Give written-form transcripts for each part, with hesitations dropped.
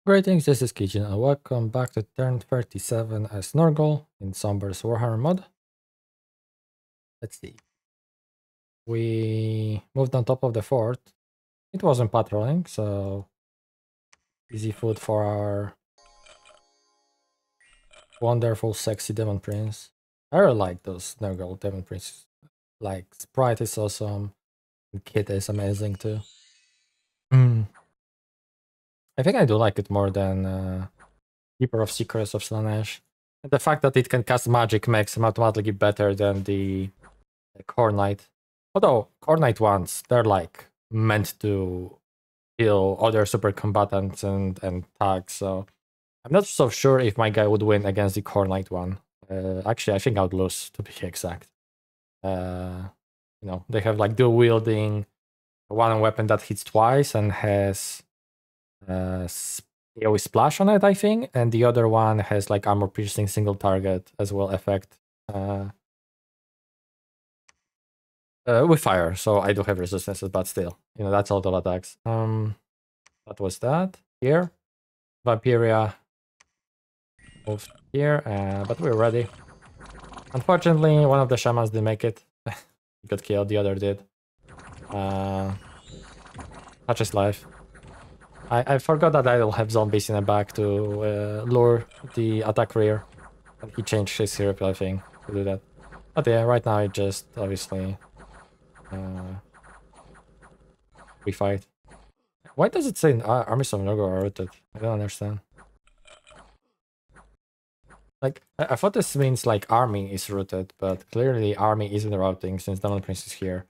Greetings, this is Kijin and welcome back to turn 37 as Nurgle in Sombre's Warhammer mod. Let's see. We moved on top of the fort. It wasn't patrolling, so easy food for our wonderful, sexy Demon Prince. I really like those Nurgle Demon Princes. Like, Sprite is awesome, and Kit is amazing too. I think I do like it more than Keeper of Secrets of Slaanesh. And the fact that it can cast magic makes him automatically better than the Core Knight. Although Core Knight ones, they're like meant to kill other super combatants and tags, so I'm not so sure if my guy would win against the Core Knight one. Actually, I think I would lose, to be exact. You know, they have like dual wielding, one weapon that hits twice and has AoE splash on it, I think, and the other one has like armor piercing single target as well effect with fire. So I do have resistances, but still, you know, that's all attacks. That was that. Here, Vampiria moved here, but we're ready. Unfortunately, one of the shamans didn't make it. He got killed. The other did. Such is life. I forgot that I'll have zombies in the back to lure the attack rear. And he changed his hero, I think, to do that. But yeah, right now it just obviously we fight. Why does it say armies of Nurgle are rooted? I don't understand. Like, I thought this means like army is rooted, but clearly army isn't routing since Demon Prince is here.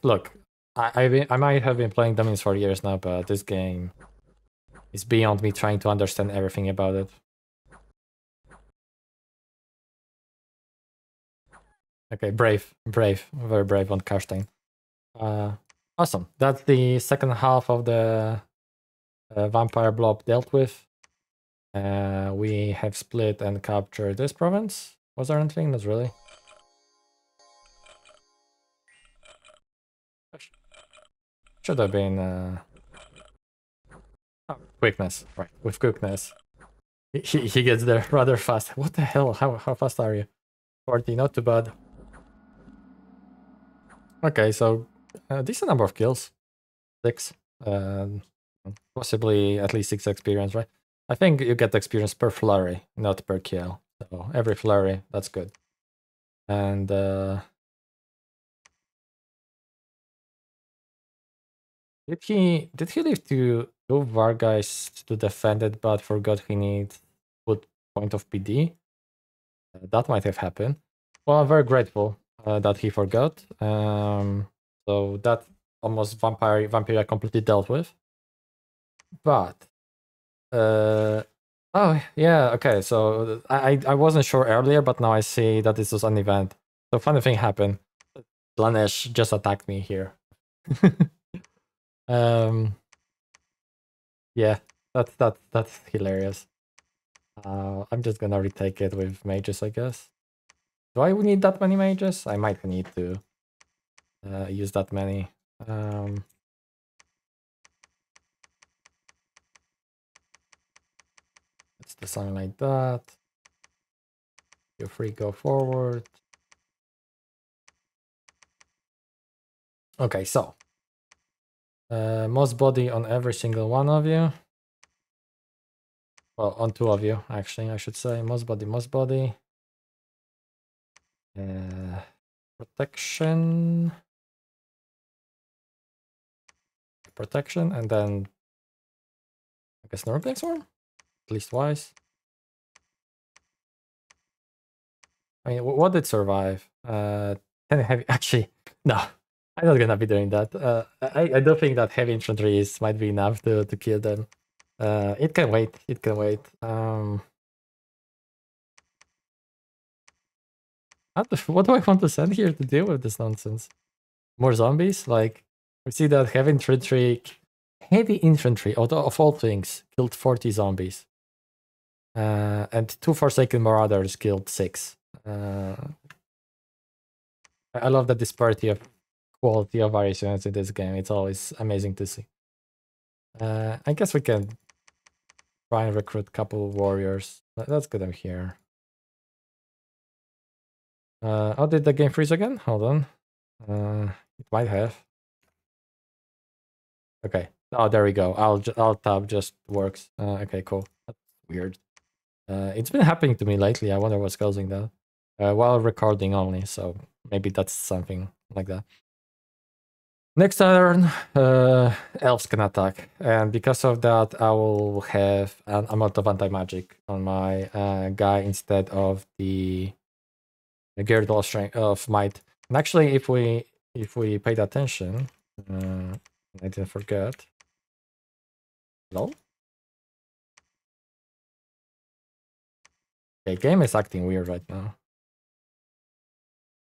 Look, I might have been playing Demons for years now, but this game is beyond me trying to understand everything about it. Okay, brave, very brave on Karstein. Awesome. That's the second half of the vampire blob dealt with. We have split and captured this province. Was there anything? Not really. Should have been oh, quickness, right? With quickness, he gets there rather fast. What the hell? How fast are you? 40, not too bad. Okay, so decent number of kills, 6, possibly at least 6 experience, right? I think you get experience per flurry, not per kill. So every flurry, that's good. And did he leave two Vargas to defend it, but forgot he needs put point of PD? That might have happened. Well, I'm very grateful that he forgot. So that almost Vampiria completely dealt with. But oh yeah, okay. So I wasn't sure earlier, but now I see that this was an event. So funny thing happened. Slaanesh just attacked me here. Yeah, that's hilarious. I'm just gonna retake it with mages, I guess. Do I need that many mages? I might need to use that many. Let's do something like that. Feel free, go forward. Okay, so most body on every single one of you. Well, on 2 of you, actually, I should say. Most body. Protection, and then I guess Nurgle Swarm, at least twice. I mean, what did survive? 10 heavy. Actually, no, I'm not gonna be doing that. I don't think that heavy infantry might be enough to kill them. It can wait. It can wait. What do I want to send here to deal with this nonsense? More zombies? Like, we see that heavy infantry, of all things, killed 40 zombies. And 2 Forsaken Marauders killed 6. I love the disparity of quality of various units in this game. It's always amazing to see. I guess we can try and recruit a couple warriors. Let's get them here. Oh, did the game freeze again? Hold on. It might have. Okay. Oh, there we go. Alt tab just works. Okay, cool. That's weird. It's been happening to me lately. I wonder what's causing that. While recording only, so maybe that's something like that. Next turn, elves can attack, and because of that, I will have an amount of anti-magic on my guy instead of the girdle of strength of might. And actually, if we paid attention, I didn't forget. Hello? Okay, game is acting weird right now.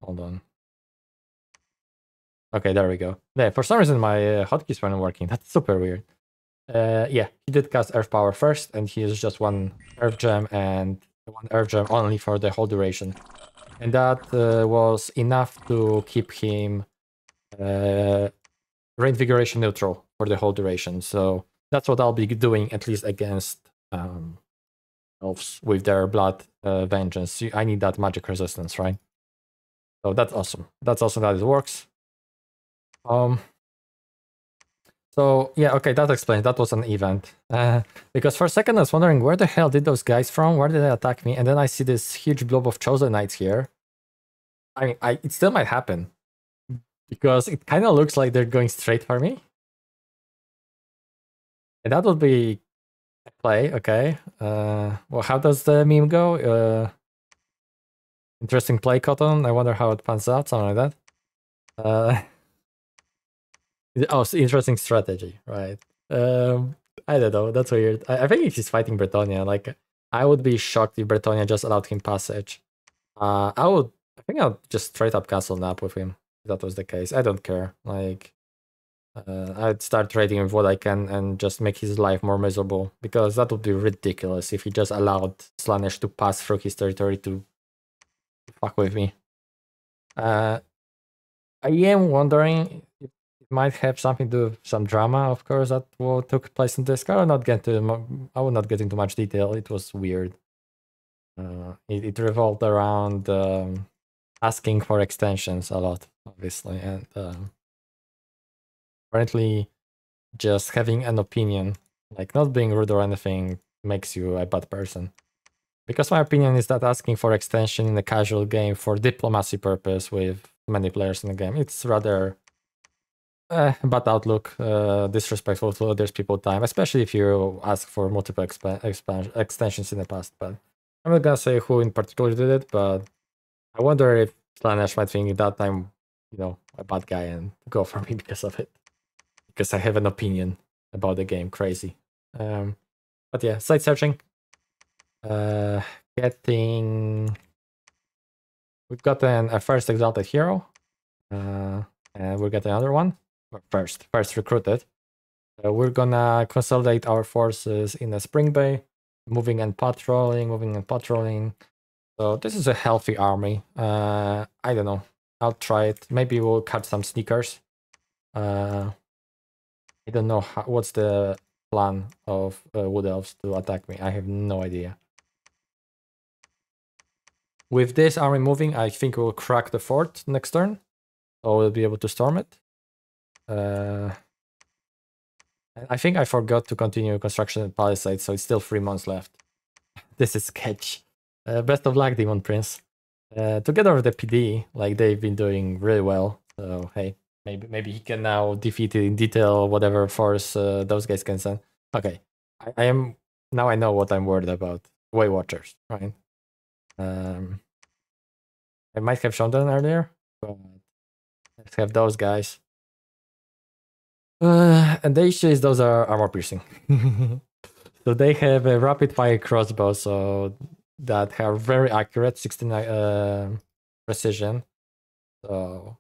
Hold on. Okay, there we go. Yeah, for some reason my hotkeys weren't working. That's super weird. Yeah, he did cast Earth Power first, and he used just one Earth Gem and one Earth Gem only for the whole duration. And that was enough to keep him reinvigoration neutral for the whole duration. So that's what I'll be doing, at least against elves with their blood vengeance. I need that magic resistance, right? So that's awesome. That's awesome that it works. So yeah, okay, that explains. That was an event. Because for a second I was wondering, where the hell did those guys from? Where did they attack me? And then I see this huge blob of Chosen Knights here. I mean, it still might happen. Because it kind of looks like they're going straight for me. And that would be a play, okay. Well, how does the meme go? Interesting play, Cotton. I wonder how it pans out, something like that. Oh, so interesting strategy, right? I don't know. That's weird. I think he's fighting Bretonia. Like, I would be shocked if Bretonia just allowed him passage. I think I'll just straight up castle nap with him. If that was the case. I don't care. Like, I'd start trading with what I can and just make his life more miserable, because that would be ridiculous if he just allowed Slaanesh to pass through his territory to fuck with me. I am wondering if it might have something to do with some drama, of course, that took place in this. I will not get into much detail. It was weird. It revolved around asking for extensions a lot, obviously, and apparently just having an opinion, like not being rude or anything, makes you a bad person. Because my opinion is that asking for extension in a casual game for diplomacy purpose with many players in the game, it's rather bad outlook, disrespectful to others people's time, especially if you ask for multiple extensions in the past. But I'm not gonna say who in particular did it, but I wonder if Slaanesh might think at that time, you know, a bad guy and go for me because of it. Because I have an opinion about the game, crazy. But yeah, site searching. We've gotten a first exalted hero, and we'll get another one. First recruited. We're gonna consolidate our forces in a Spring Bay, moving and patrolling. So this is a healthy army. I don't know. I'll try it. Maybe we'll cut some sneakers. I don't know what's the plan of Wood Elves to attack me. I have no idea. With this army moving, I think we'll crack the fort next turn. So we'll be able to storm it. I think I forgot to continue construction at Palisade, so it's still 3 months left. This is sketch. Best of luck, Demon Prince. Together with the PD, like they've been doing really well. So hey, maybe he can now defeat it in detail, whatever force those guys can send. Okay, I am now. I know what I'm worried about. Way Watchers, right? I might have shown them earlier, but let's have those guys. And the issue is those are armor piercing. So they have a rapid fire crossbow, so that have very accurate 69 precision. So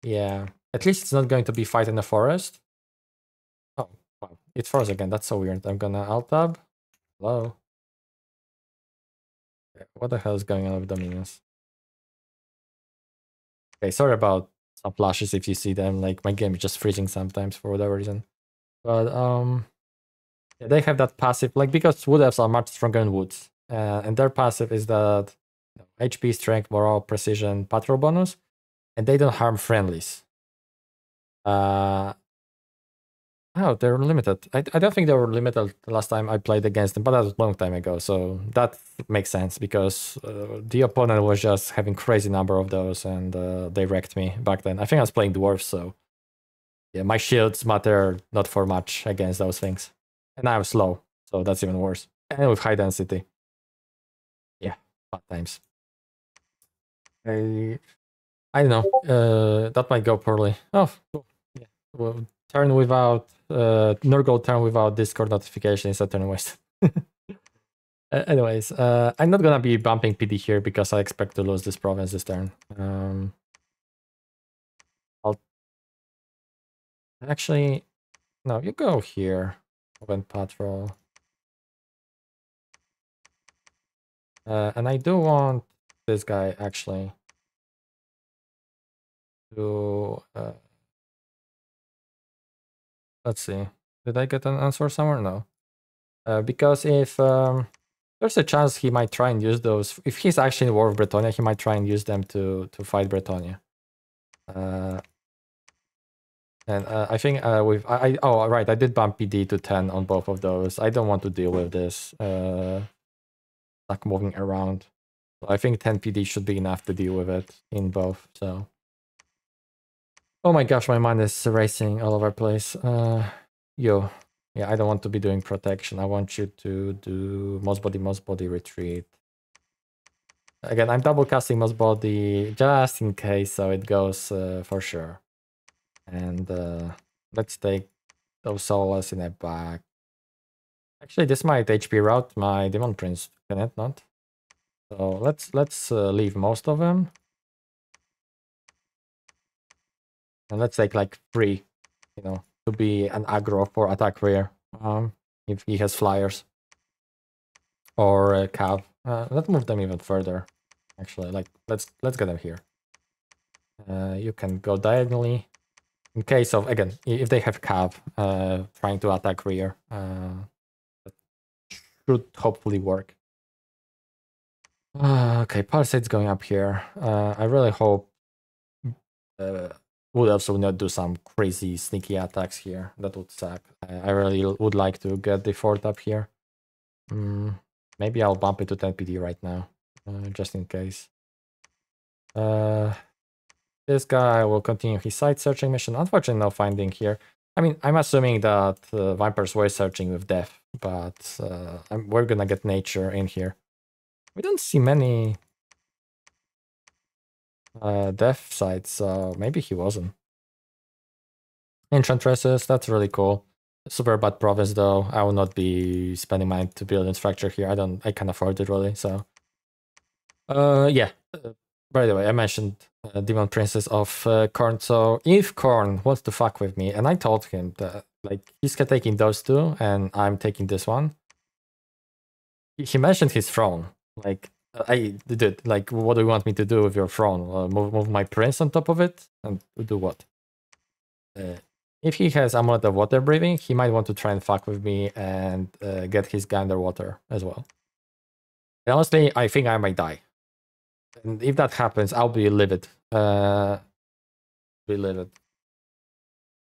yeah, at least it's not going to be fight in the forest. Oh wow, it froze again. That's so weird. I'm gonna alt tab. Hello. What the hell is going on with the minions? Okay, sorry about some flashes if you see them. Like my game is just freezing sometimes for whatever reason. But yeah, they have that passive, like, because wood elves are much stronger than woods, and their passive is that HP, strength, morale, precision, patrol bonus, and they don't harm friendlies. Oh, they're limited. I don't think they were limited the last time I played against them, but that was a long time ago. So that makes sense because the opponent was just having crazy number of those, and they wrecked me back then. I think I was playing dwarves, so yeah, my shields matter not for much against those things. And I was slow, so that's even worse. And with high density. Yeah, bad times. I don't know. That might go poorly. Oh, cool. Yeah. Well, turn without Nurgle turn without Discord notification is a turn waste. Anyways, I'm not gonna be bumping PD here because I expect to lose this province this turn. I'll actually no, you go here. Open patrol. And I do want this guy actually to let's see. Did I get an answer somewhere? No. Because if there's a chance he might try and use those. If he's actually in War of Bretonia, he might try and use them to fight Bretonia. And I think with oh right, I did bump PD to 10 on both of those. I don't want to deal with this like moving around. So I think 10 PD should be enough to deal with it in both. So oh my gosh, my mind is racing all over the place. Yo, yeah, I don't want to be doing protection. I want you to do most body retreat. Again, I'm double casting most body just in case, so it goes for sure. And let's take those solas in the back. Actually, this might HP route my Demon Prince, can it not? So let's leave most of them. And let's take like 3, you know, to be an aggro for attack rear. If he has flyers. Or a cav. Let's move them even further. Actually, like let's get them here. You can go diagonally. In case of, again, if they have cav trying to attack rear, that should hopefully work. Okay, Palisade's going up here. I really hope would also not do some crazy sneaky attacks here. That would suck. I really would like to get the fort up here. Maybe I'll bump it to 10 PD right now, just in case. This guy will continue his site searching mission. Unfortunately, no finding here. I mean, I'm assuming that Vipers were searching with death, but we're gonna get nature in here. We don't see many death sites, so maybe he wasn't. Enchantresses, that's really cool. Super bad province though. I will not be spending mine to build infrastructure here. I can't afford it really, so. Yeah. By the way, I mentioned Demon Princess of Khorne. So if Khorne wants to fuck with me, and I told him that like he's taking those 2, and I'm taking this one. He mentioned his throne. Like I did. Like, what do you want me to do with your throne? Move my prince on top of it, and do what? If he has Amulet of Water Breathing, he might want to try and fuck with me and get his guy underwater as well. And honestly, I think I might die. And if that happens, I'll be livid. Be livid.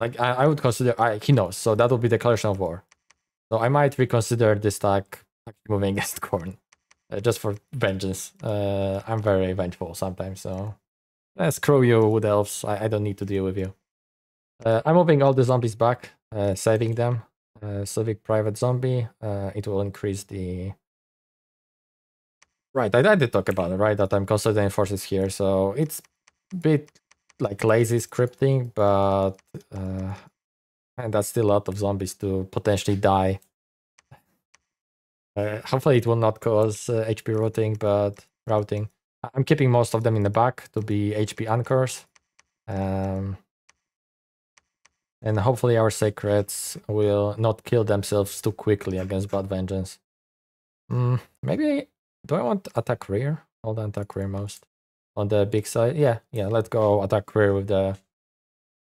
Like, I would consider... he knows, so that will be declaration of war. So I might reconsider this stack moving against Khorne. Just for vengeance. I'm very vengeful sometimes, so... screw you, Wood Elves. I don't need to deal with you. I'm moving all the zombies back, saving them. Civic Private Zombie. It will increase the... Right, I did talk about it, right? That I'm consolidating forces here, so it's a bit like lazy scripting, but and that's still a lot of zombies to potentially die. Hopefully it will not cause HP routing. I'm keeping most of them in the back to be HP anchors. And hopefully our sacreds will not kill themselves too quickly against Blood Vengeance. Maybe... Do I want attack rear? Hold on, attack rear most. On the big side? Yeah, let's go attack rear with the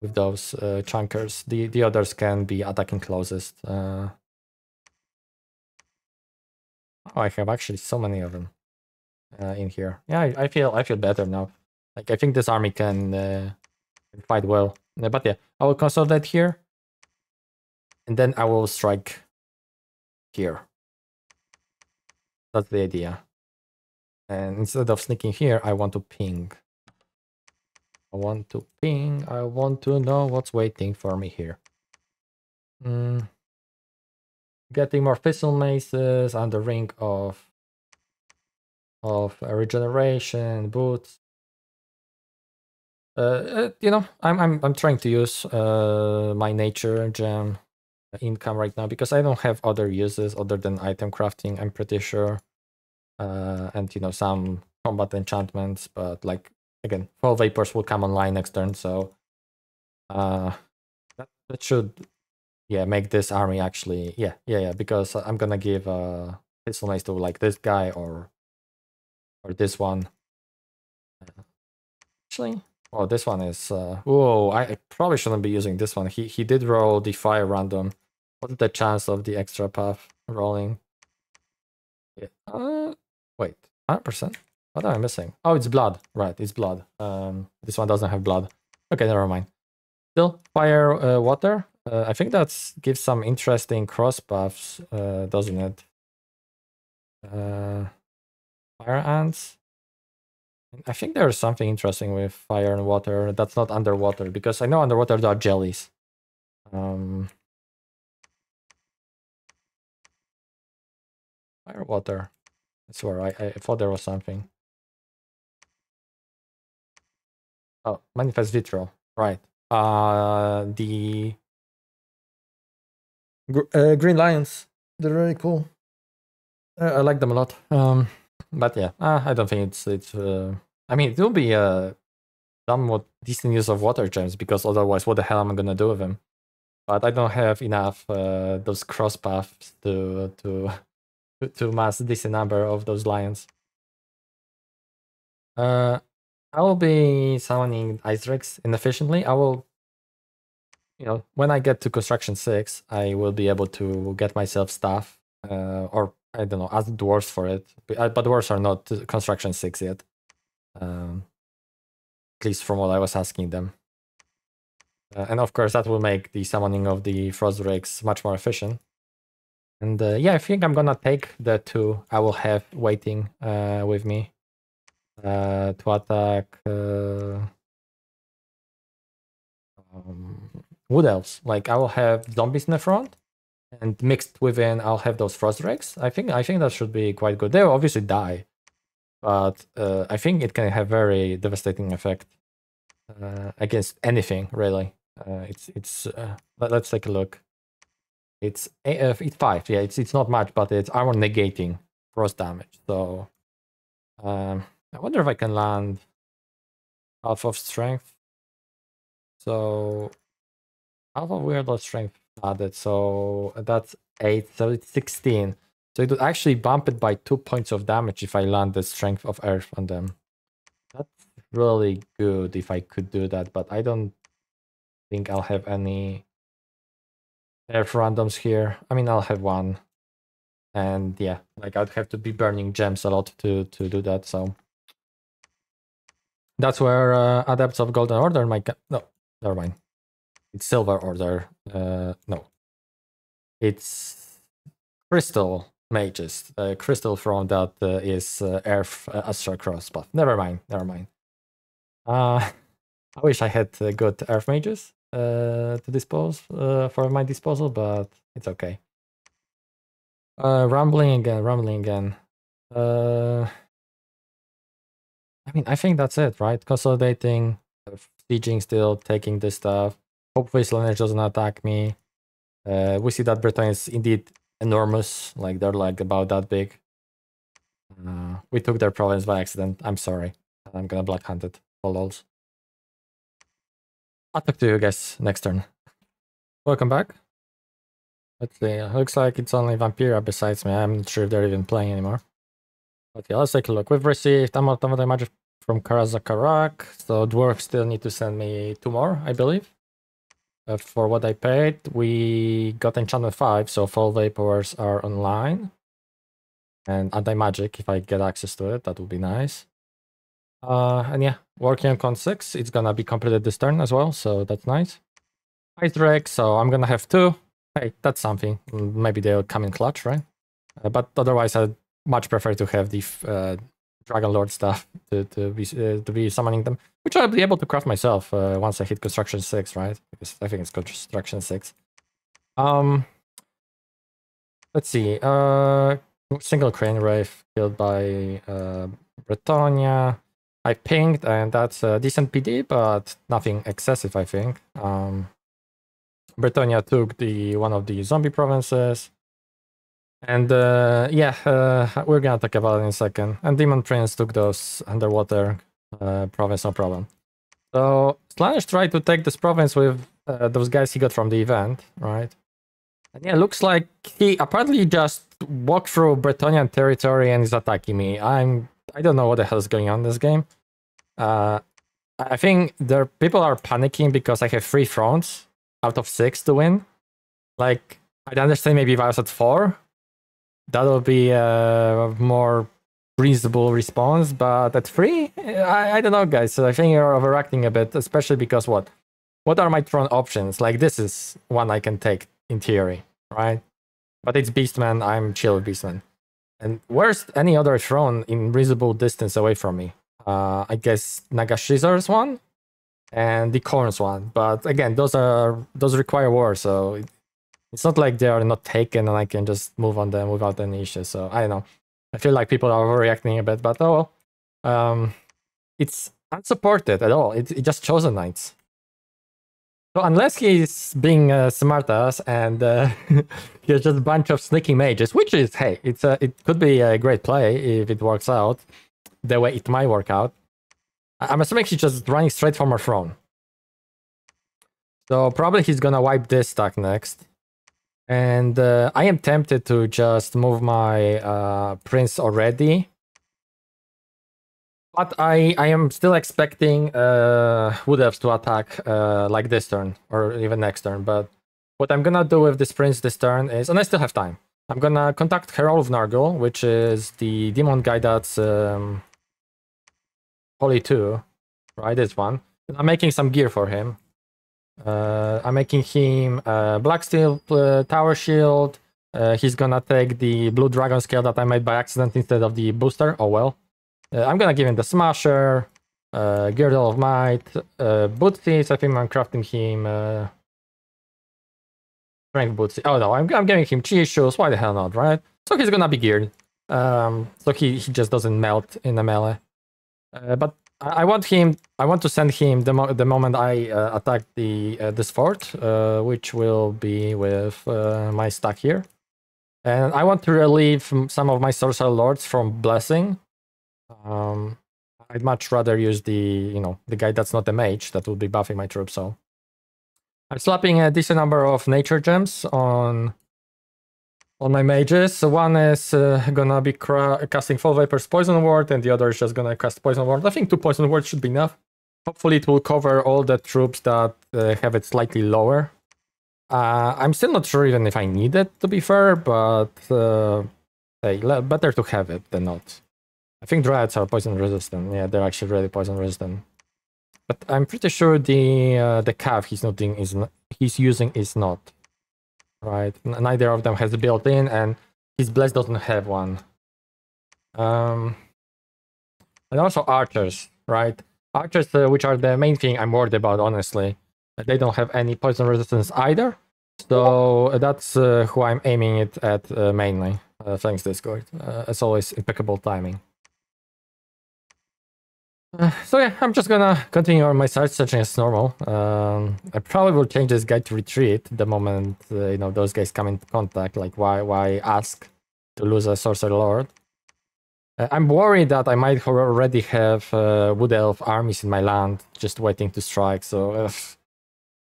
with those chunkers. The others can be attacking closest. Oh, I have actually so many of them in here. Yeah, I feel better now. Like I think this army can fight well. But yeah, I will consolidate here, and then I will strike here. That's the idea. And instead of sneaking here, I want to ping. I want to ping. I want to know what's waiting for me here. Getting more Thistle Maces and the ring of regeneration, boots. You know, I'm trying to use my nature gem income right now because I don't have other uses other than item crafting, I'm pretty sure. And you know, some combat enchantments, but like again, Fall Vapors will come online next turn, so that should make this army actually because I'm gonna give Thistle Mace to like this guy or this one. Actually, oh, this one is whoa, I probably shouldn't be using this one. He did roll the fire random. What's the chance of the extra path rolling? Yeah. Wait, 100%? What am I missing? Oh, it's blood. Right, it's blood. This one doesn't have blood. Okay, never mind. Still, fire, water. I think that gives some interesting cross paths, doesn't it? Fire ants. I think there's something interesting with fire and water that's not underwater, because I know underwater there are jellies. Fire, water. I swear, I thought there was something. Oh, manifest vitriol. Right. The green lions. They're really cool. I like them a lot. But yeah, I don't think it's. I mean, it will be a somewhat decent use of water gems, because otherwise, what the hell am I gonna do with them? But I don't have enough those cross paths to mass a decent number of those lions. I will be summoning Ice Drakes inefficiently. I will, you know, when I get to construction 6, I will be able to get myself stuff, or I don't know, ask dwarves for it. But dwarves are not construction 6 yet. At least from what I was asking them. And of course, that will make the summoning of the Frost Drakes much more efficient. And yeah, I think I'm gonna take the 2 I will have waiting with me to attack Wood Elves. Like, I will have zombies in the front, and mixed within I'll have those Frost Drakes. I think that should be quite good. They'll obviously die, but I think it can have very devastating effect against anything, really. Let's take a look. It's 5. Yeah, it's not much, but it's armor negating frost damage. So I wonder if I can land half of strength. So half of weirdo strength added. So that's 8. So it's 16. So it would actually bump it by 2 points of damage if I land the strength of earth on them. That's really good if I could do that, but I don't think I'll have any earth randoms here. I mean, I'll have one. And yeah, like I'd have to be burning gems a lot to do that. So that's where Adepts of Golden Order might no, never mind. It's Silver Order. No. It's Crystal Mages. Crystal from that is Earth Astral Cross buff. Never mind. I wish I had good Earth Mages to dispose for my disposal, but it's okay. Rumbling again. I mean, I think that's it, right? Consolidating, sieging still, taking this stuff. Hopefully Slaanesh doesn't attack me. We see that Britain is indeed enormous, like they're like about that big. We took their province by accident. I'm sorry. I'm gonna black hunt it. For lols. I'll talk to you guys next turn. Welcome back. Let's see. Looks like it's only Vampira besides me. I'm not sure if they're even playing anymore. Okay, let's take a look. We've received Amalgamate Magic from Karazakarak, so dwarves still need to send me 2 more, I believe. for what I paid. We got enchantment 5, so Fall Vapors are online. And anti-magic, if I get access to it, that would be nice. And yeah, working on con 6, it's gonna be completed this turn as well, so that's nice. Ice Drake, so I'm gonna have 2. Hey, that's something. Maybe they'll come in clutch, right? But otherwise, I'd much prefer to have the Dragon Lord stuff to be summoning them, which I'll be able to craft myself once I hit construction 6, right? Because I think it's construction 6. Let's see. Single Crane Wraith killed by Bretonia. I pinged, and that's a decent PD, but nothing excessive, I think. Bretonia took one of the zombie provinces. And yeah, we're gonna talk about it in a second. And Demon Prince took those underwater province, no problem. So Slaanesh tried to take this province with those guys he got from the event, right? And yeah, looks like he apparently just walked through Bretonian territory and is attacking me. I don't know what the hell is going on in this game. I think people are panicking because I have 3 thrones out of 6 to win. Like, I'd understand maybe if I was at 4. That would be a more reasonable response, but at 3? I don't know, guys. So I think you're overacting a bit, especially because what are my throne options? Like, this is one I can take in theory, right? But it's Beastman, I'm chill with Beastman. And where's any other throne in reasonable distance away from me? I guess Nagashizar's one and the Korn's one. But again, those require war, so it's not like they are not taken and I can just move on them without any issues. So I don't know. I feel like people are overreacting a bit, but oh well. It's unsupported at all. It just chosen knights. So unless he's being smartass and he has just a bunch of sneaky mages, which is, hey, it could be a great play if it works out the way it might work out. I'm assuming he's just running straight from our throne. So probably he's gonna wipe this stack next. And I am tempted to just move my prince already. But I am still expecting Wood Elves to attack like this turn, or even next turn. But what I'm gonna do with this prince this turn is, and I still have time, I'm gonna contact Herald of Nurgle, which is the demon guy that's Holy 2, right, this one. And I'm making some gear for him. I'm making him Black Steel Tower Shield. He's gonna take the Blue Dragon Scale that I made by accident instead of the booster. Oh well. I'm gonna give him the Smasher, Girdle of Might, Bootsies. I think I'm crafting him Strength Bootsies. Oh no, I'm giving him Cheese Shoes. Why the hell not, right? So he's gonna be geared. So he just doesn't melt in the melee. But I want to send him the moment I attack this fort, which will be with my stack here. And I want to relieve some of my Sorcerer Lords from Blessing. I'd much rather use the guy that's not a mage that will be buffing my troops. So I'm slapping a decent number of nature gems on my mages. So one is gonna be casting Fall Vapor's Poison Ward, and the other is just gonna cast Poison Ward. I think 2 Poison Wards should be enough. Hopefully it will cover all the troops that have it slightly lower. I'm still not sure even if I need it, to be fair, but hey, better to have it than not. I think Dryads are poison resistant. Yeah, they're actually really poison resistant. But I'm pretty sure the cav he's using is not. Right, neither of them has built in, and his bless doesn't have one. And also archers, right? Archers, which are the main thing I'm worried about, honestly. They don't have any poison resistance either, so that's who I'm aiming it at mainly. Thanks, Discord. As always, impeccable timing. So yeah, I'm just gonna continue on my side searching as normal. I probably will change this guy to retreat the moment those guys come into contact. Like, why ask to lose a Sorcerer Lord? I'm worried that I might already have Wood Elf armies in my land just waiting to strike. So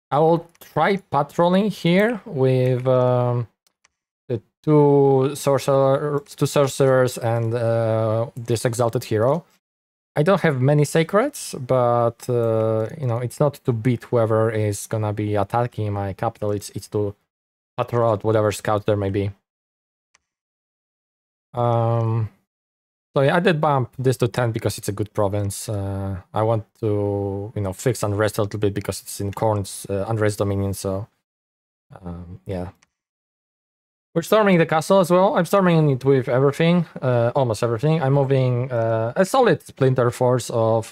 I will try patrolling here with the two sorcerers and this exalted hero. I don't have many sacreds, but you know, it's not to beat whoever is gonna be attacking my capital. It's to patrol out whatever scouts there may be. So yeah, I did bump this to 10 because it's a good province. I want to, you know, fix unrest a little bit because it's in Khorne's unrest dominion. So yeah. We're storming the castle as well. I'm storming it with everything, almost everything. I'm moving a solid splinter force of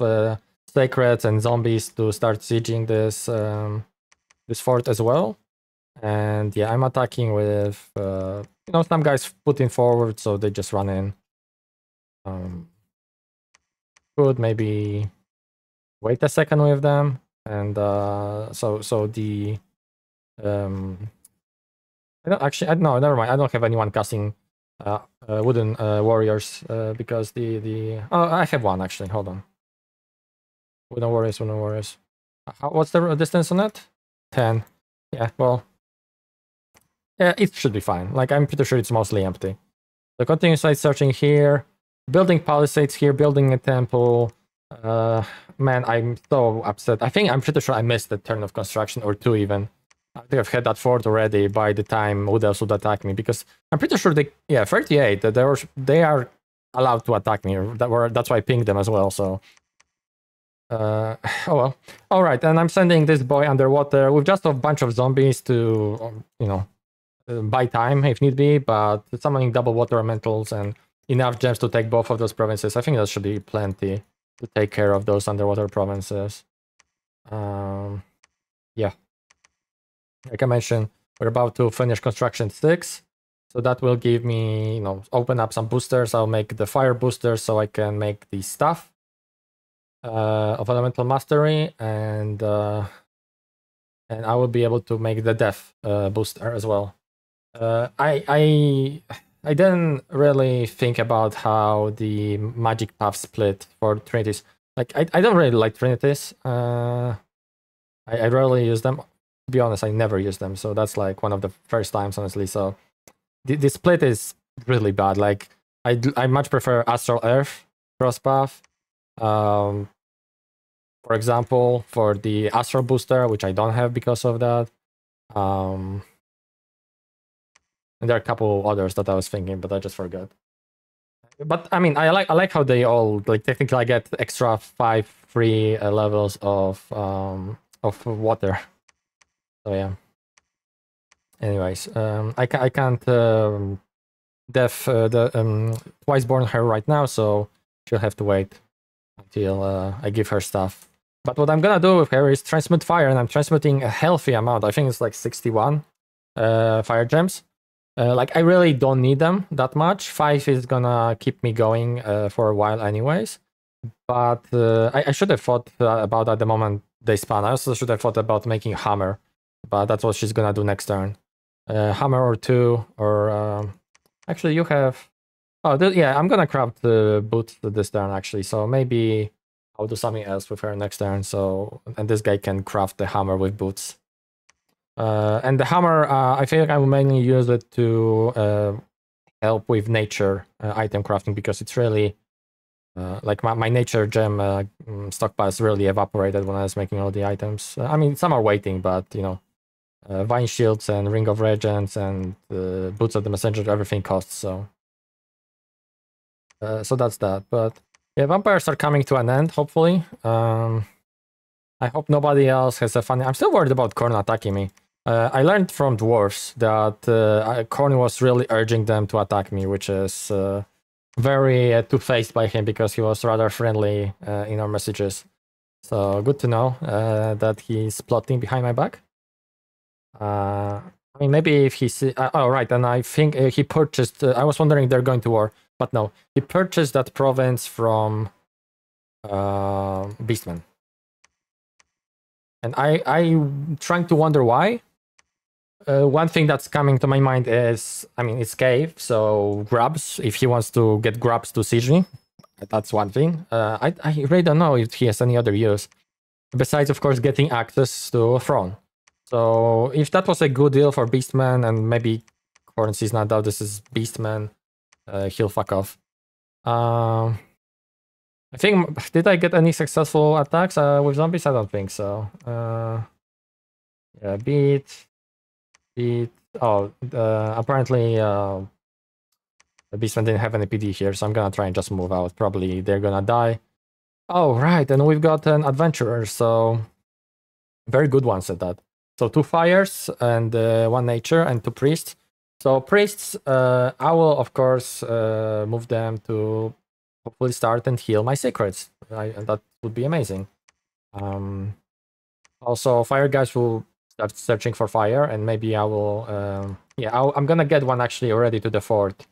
sacreds and zombies to start sieging this this fort as well. And yeah, I'm attacking with you know, some guys putting forward, so they just run in. Could maybe wait a second with them, and so the I don't actually. No, never mind. I don't have anyone casting wooden warriors because the oh, I have one actually. Hold on. Wooden warriors, wooden warriors. What's the distance on that? 10. Yeah. Well. Yeah, it should be fine. Like, I'm pretty sure it's mostly empty. So continue site searching here, building palisades here, building a temple. Man, I'm so upset. I'm pretty sure I missed the turn of construction, or 2 even. I think I've had that fort already by the time Wood Elves would attack me, because I'm pretty sure 38, that they are allowed to attack me. That's why I pinged them as well, so. Oh well. Alright, and I'm sending this boy underwater with just a bunch of zombies to, you know, buy time if need be, but summoning double water elementals and enough gems to take both of those provinces. I think that should be plenty to take care of those underwater provinces. Yeah. Like I mentioned, we're about to finish construction 6. So that will give me, you know, open up some boosters. I'll make the fire boosters so I can make the staff of elemental mastery, and I will be able to make the death booster as well. I didn't really think about how the magic path split for trinities. Like, I don't really like trinities. I rarely use them. To be honest, I never use them, so that's like one of the first times, honestly. So the split is really bad. Like, I much prefer Astral Earth crosspath. For example, for the Astral Booster, which I don't have because of that. And there are a couple others that I was thinking, but I just forgot. But I mean, I like how they all, like, technically I get extra 5 free levels of water. So yeah. Anyways, I can't def the Twiceborn her right now, so she'll have to wait until I give her stuff. But what I'm gonna do with her is transmute fire, and I'm transmuting a healthy amount. I think it's like 61 fire gems. Like, I really don't need them that much. 5 is gonna keep me going for a while anyways. But I should have thought about at the moment they spawn. I also should have thought about making hammer. But that's what she's gonna do next turn. Hammer or 2, or actually you have. Oh yeah, I'm gonna craft the boots this turn actually. So maybe I'll do something else with her next turn. So, and this guy can craft the hammer with boots. And the hammer, I feel like I will mainly use it to help with nature item crafting, because it's really like my nature gem stockpiles really evaporated when I was making all the items. I mean, some are waiting, but you know. Vine shields and ring of regents and boots of the messenger, everything costs, so so that's that. But yeah, vampires are coming to an end, hopefully. I hope nobody else has a funny. I'm still worried about Khorne attacking me. I learned from dwarves that Khorne was really urging them to attack me, which is very two-faced by him, because he was rather friendly in our messages. So good to know that he's plotting behind my back. I mean, maybe if he oh right, and I think he purchased. I was wondering if they're going to war, but no, he purchased that province from Beastman, and I'm trying to wonder why. One thing that's coming to my mind is, I mean, it's cave, so grubs. If he wants to get grubs to siege me, that's one thing. I really don't know if he has any other use besides, of course, getting access to a throne. So if that was a good deal for Beastman, and maybe Khorne sees not out this is Beastman, he'll fuck off. I think, did I get any successful attacks with zombies? I don't think so. Yeah, beat. Oh, apparently the Beastman didn't have any PD here, so I'm gonna try and just move out. Probably they're gonna die. Oh, right, and we've got an adventurer, so very good ones at that. So 2 fires and 1 nature and 2 priests. So priests, I will of course move them to hopefully start and heal my secrets. That would be amazing. Also, fire guys will start searching for fire, and maybe I will. I'm gonna get one actually already to the fort,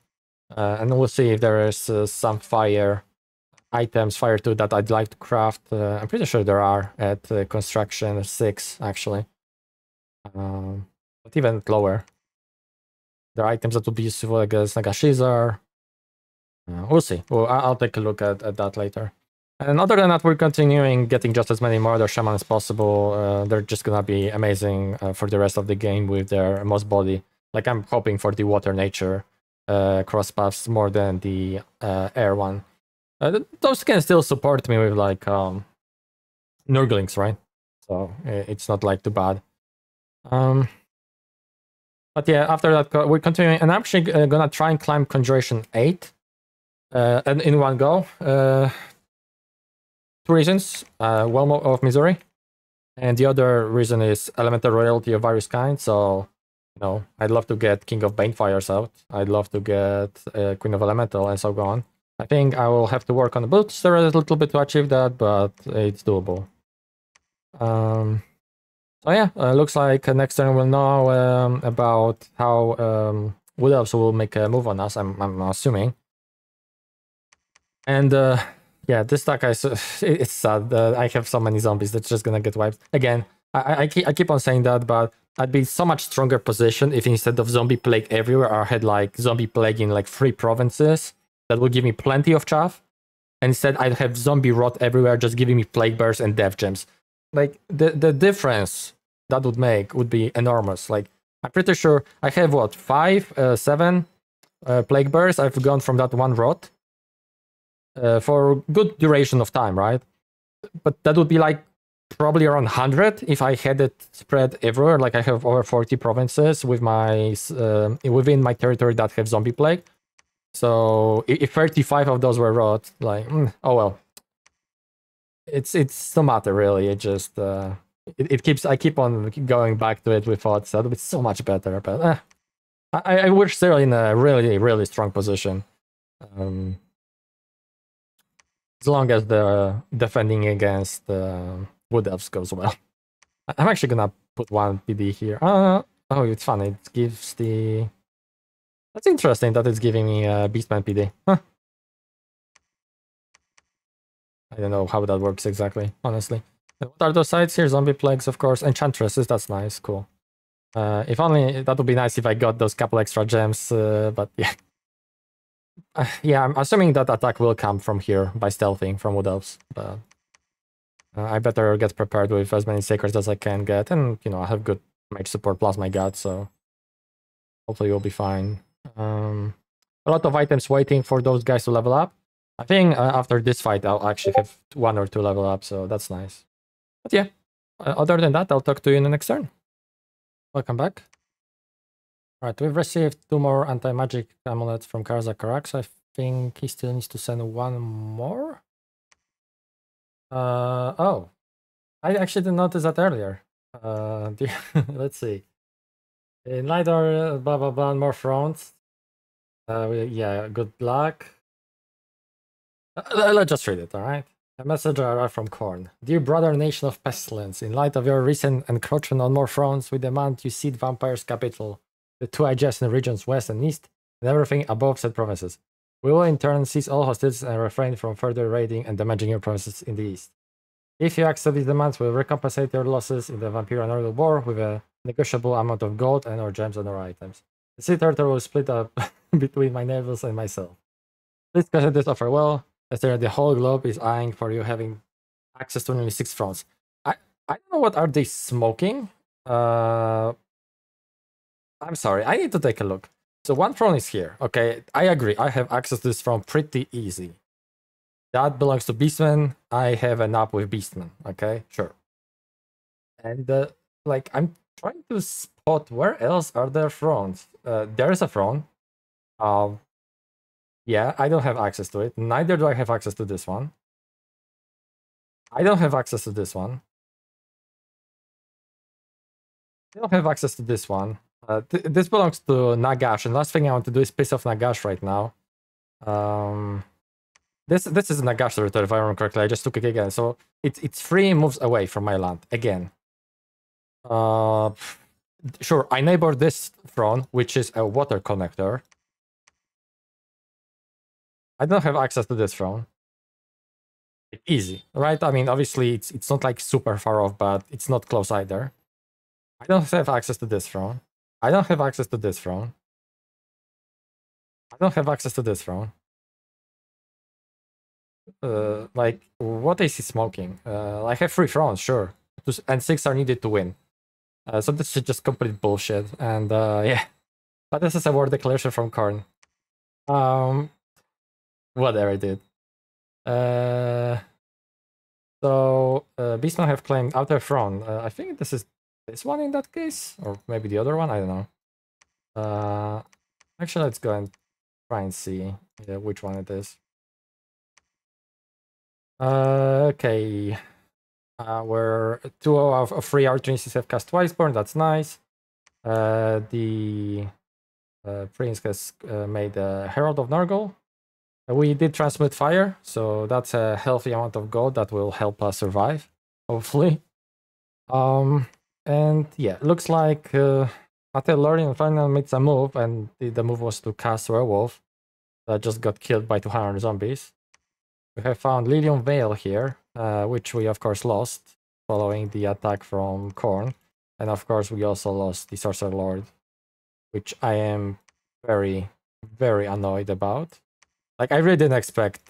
and we'll see if there is some fire items, fire 2 that I'd like to craft. I'm pretty sure there are at construction 6 actually, but even lower. There are items that will be useful, I guess, like a Shizar. We'll see. Well, I'll take a look at that later. And other than that, we're continuing getting just as many Murder Shaman as possible. They're just gonna be amazing for the rest of the game with their Moss Body. Like, I'm hoping for the Water Nature cross paths more than the Air one. Those can still support me with, like, Nurglings, right? So it's not, like, too bad. But yeah, after that, we're continuing. And I'm actually gonna try and climb Conjuration 8 and in one go. 2 reasons. Well of Missouri. And the other reason is elemental royalty of various kinds. So, you know, I'd love to get King of Banefires out. I'd love to get Queen of Elemental and so on. I think I will have to work on the booster a little bit to achieve that, but it's doable. So yeah, looks like next turn we'll know about how Wood Elves will make a move on us, I'm assuming. And yeah, this deck, it's sad. I have so many zombies that's just gonna get wiped. Again, I keep on saying that, but I'd be so much stronger position if instead of zombie plague everywhere, I had like zombie plague in like 3 provinces. That would give me plenty of chaff. And instead, I'd have zombie rot everywhere, just giving me plague bears and death gems. Like, the difference that would make would be enormous. Like, I'm pretty sure I have, what, 5, 7 plague bears. I've gone from that 1 rot for a good duration of time, right? But that would be like probably around 100 if I had it spread everywhere. Like, I have over 40 provinces with my within my territory that have zombie plague. So if 35 of those were rot, like, oh well. It's no matter really. It just I keep on going back to it with thoughts that it's so much better. But I wish they're in a really strong position. As long as the defending against Wood Elves goes well. I'm actually gonna put 1 PD here. Oh, it's fun. It gives the. That's interesting that it's giving me Beastman PD. Huh. I don't know how that works exactly, honestly. What are those sides here? Zombie plagues, of course. Enchantresses, that's nice, cool. If only, that would be nice if I got those couple extra gems, but yeah. Yeah, I'm assuming that attack will come from here by stealthing from Wood Elves, but I better get prepared with as many Sacreds as I can get, and, you know, I have good mage support plus my god, so hopefully we'll be fine. A lot of items waiting for those guys to level up. I think after this fight, I'll actually have 1 or 2 level up, so that's nice. But yeah, other than that, I'll talk to you in the next turn. Welcome back. Alright, we've received 2 more anti-magic amulets from Karza Karax. I think he still needs to send 1 more. Oh, I actually didn't notice that earlier. Let's see. In Lidar, blah blah blah, more fronts. Yeah, good luck. Let's just read it, alright? A message arrived from Korn. Dear brother nation of pestilence, in light of your recent encroachment on more fronts, we demand you cede Vampire's capital, the 2 adjacent regions west and east, and everything above said provinces. We will in turn cease all hostilities and refrain from further raiding and damaging your provinces in the east. If you accept these demands, we will recompensate your losses in the Vampire and Nurgle War with a negotiable amount of gold and or gems and or items. The sea turtle will split up between my neighbors and myself. Please consider this offer well, as the whole globe is eyeing for you having access to only 6 fronts. I don't know what are they smoking. I'm sorry, I need to take a look. So 1 front is here. Okay, I agree. I have access to this front pretty easy. That belongs to Beastman. I have an up with Beastman. Okay, sure. And like I'm trying to spot where else are there thrones. There is a throne. Yeah, I don't have access to it. Neither do I have access to this one. I don't have access to this one. I don't have access to this one. This belongs to Nagash, and last thing I want to do is piss off Nagash right now. This is Nagash territory, if I remember correctly. I just took it again, so it's 3 moves away from my land again. Sure, I neighbor this throne, which is a water connector. I don't have access to this throne. Easy, right? I mean, obviously, it's not like super far off, but it's not close either. I don't have access to this throne. I don't have access to this throne. I don't have access to this throne. Like, what is he smoking? I have 3 thrones, sure. And 6 are needed to win. So this is just complete bullshit. And yeah. But this is a war declaration from Karn. Whatever I did. So Beastmen have claimed outer throne. I think this is this one in that case, or maybe the other one. I don't know. Actually, let's go and try and see which one it is. Okay. Where 2 of 3 archers have cast Twiceborn. That's nice. The prince has made a Herald of Nurgle. We did transmit fire, so that's a healthy amount of gold that will help us survive, hopefully. And yeah, looks like Lorien finally made a move, and the move was to cast Werewolf. That just got killed by 200 zombies. We have found Lilium Vale here, which we of course lost following the attack from Khorne. And of course we also lost the Sorcerer Lord, which I am very, very annoyed about. Like, I really didn't expect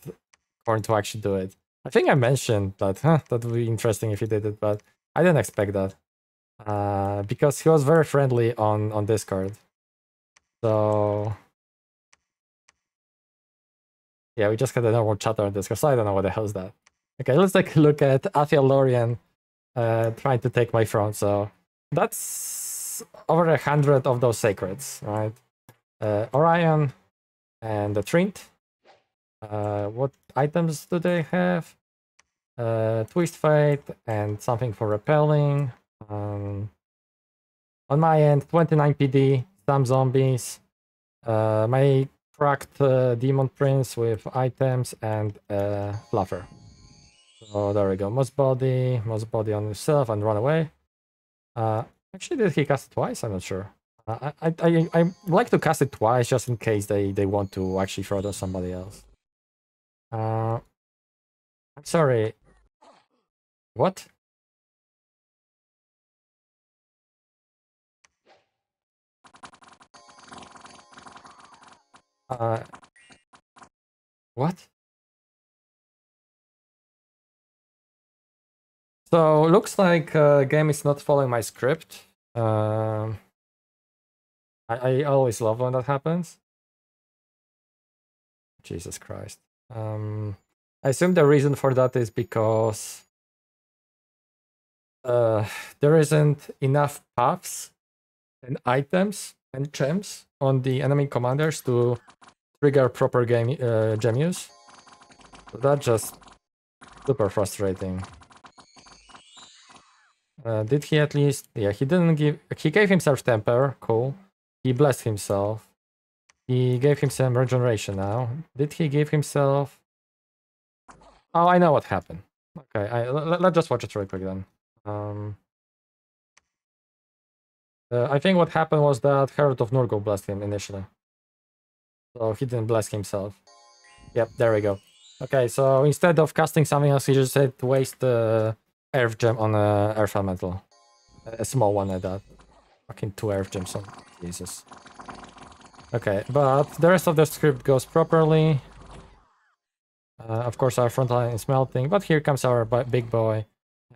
Khorne to actually do it. I think I mentioned that, that would be interesting if he did it, but I didn't expect that. Because he was very friendly on Discord. So yeah, we just had a normal chatter on Discord, so I don't know what the hell is that. Okay, let's take a look at Lorien trying to take my throne. So that's over 100 of those sacreds, right? Orion and the Trint. What items do they have? Twist Fate and something for repelling. On my end, 29 PD, some zombies. My cracked Demon Prince with items and Fluffer. So there we go. Moss body on himself and run away. Actually, did he cast it twice? I'm not sure. I like to cast it twice just in case they want to actually throw it on somebody else. I'm sorry. What? What? So looks like game is not following my script. I always love when that happens. Jesus Christ. I assume the reason for that is because there isn't enough paths and items and gems on the enemy commanders to trigger proper game gem use. So that's just super frustrating. Did he at least? Yeah, he didn't give. He gave himself temper. Cool. He blessed himself. He gave himself regeneration now. Did he give himself? Oh, I know what happened. Okay, let's just watch it real quick then. I think what happened was that Herald of Nurgle blessed him initially. So he didn't bless himself. Yep, there we go. Okay, so instead of casting something else, he just said to waste the Earth Gem on a Earth Elemental. A small one at that. Fucking 2 Earth Gems on. Jesus. Okay, but the rest of the script goes properly. Of course, our front line is melting, but here comes our big boy.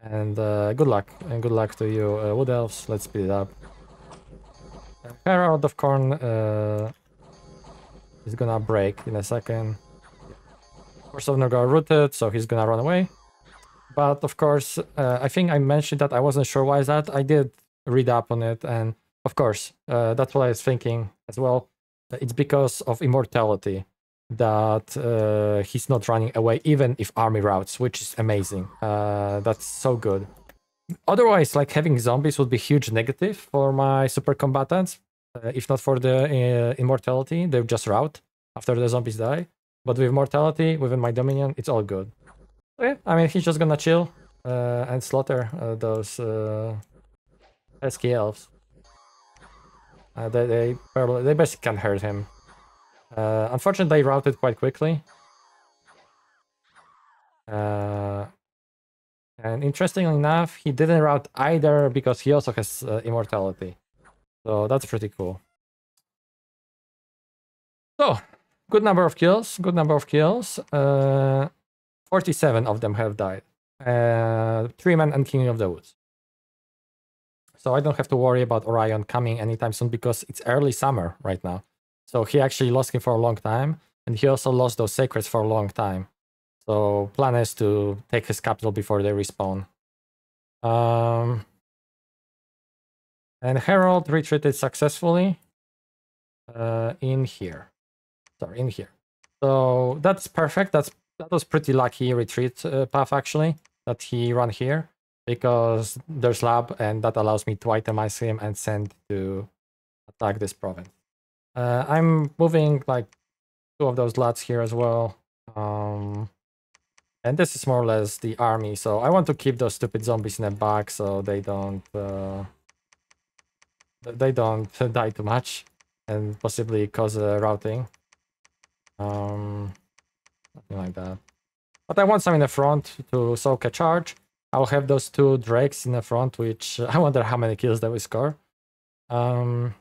And good luck. And good luck to you, Wood Elves. Let's speed it up. Herald of Khorne is gonna break in a second. Force of Nurgle rooted, so he's gonna run away. But of course, I think I mentioned that I wasn't sure why is that. I did read up on it, and of course, that's what I was thinking as well. It's because of immortality that he's not running away, even if army routes, which is amazing. That's so good. Otherwise, like having zombies would be huge negative for my super combatants. If not for the immortality, they would just rout after the zombies die. But with mortality within my dominion, it's all good. Yeah, I mean, he's just gonna chill and slaughter those pesky elves. They basically can't hurt him. Unfortunately, they routed quite quickly. And interestingly enough, he didn't rout either because he also has immortality. So that's pretty cool. So, good number of kills. Good number of kills. 47 of them have died. 3-man and King of the Woods. So I don't have to worry about Orion coming anytime soon because it's early summer right now. So he actually lost him for a long time. And he also lost those sacreds for a long time. So plan is to take his capital before they respawn. And Herald retreated successfully in here. Sorry, in here. So that's perfect. That was pretty lucky retreat path actually that he ran here because there's lab and that allows me to itemize him and send to attack this province. I'm moving like 2 of those lads here as well. And this is more or less the army, so I want to keep those stupid zombies in the back so they don't die too much and possibly cause routing. Something like that. But I want some in the front to soak a charge. I'll have those 2 drakes in the front, which I wonder how many kills they will score. And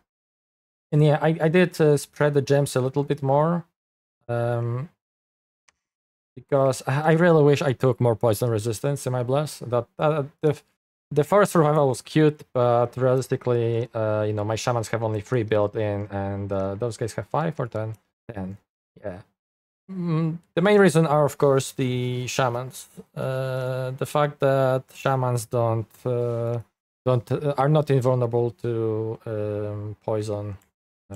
yeah, I did spread the gems a little bit more. Because I really wish I took more poison resistance in my bless. The forest survival was cute, but realistically, you know, my shamans have only 3 built in, and those guys have 5 or 10. 10, yeah. The main reason are, of course, the shamans. The fact that shamans are not invulnerable to poison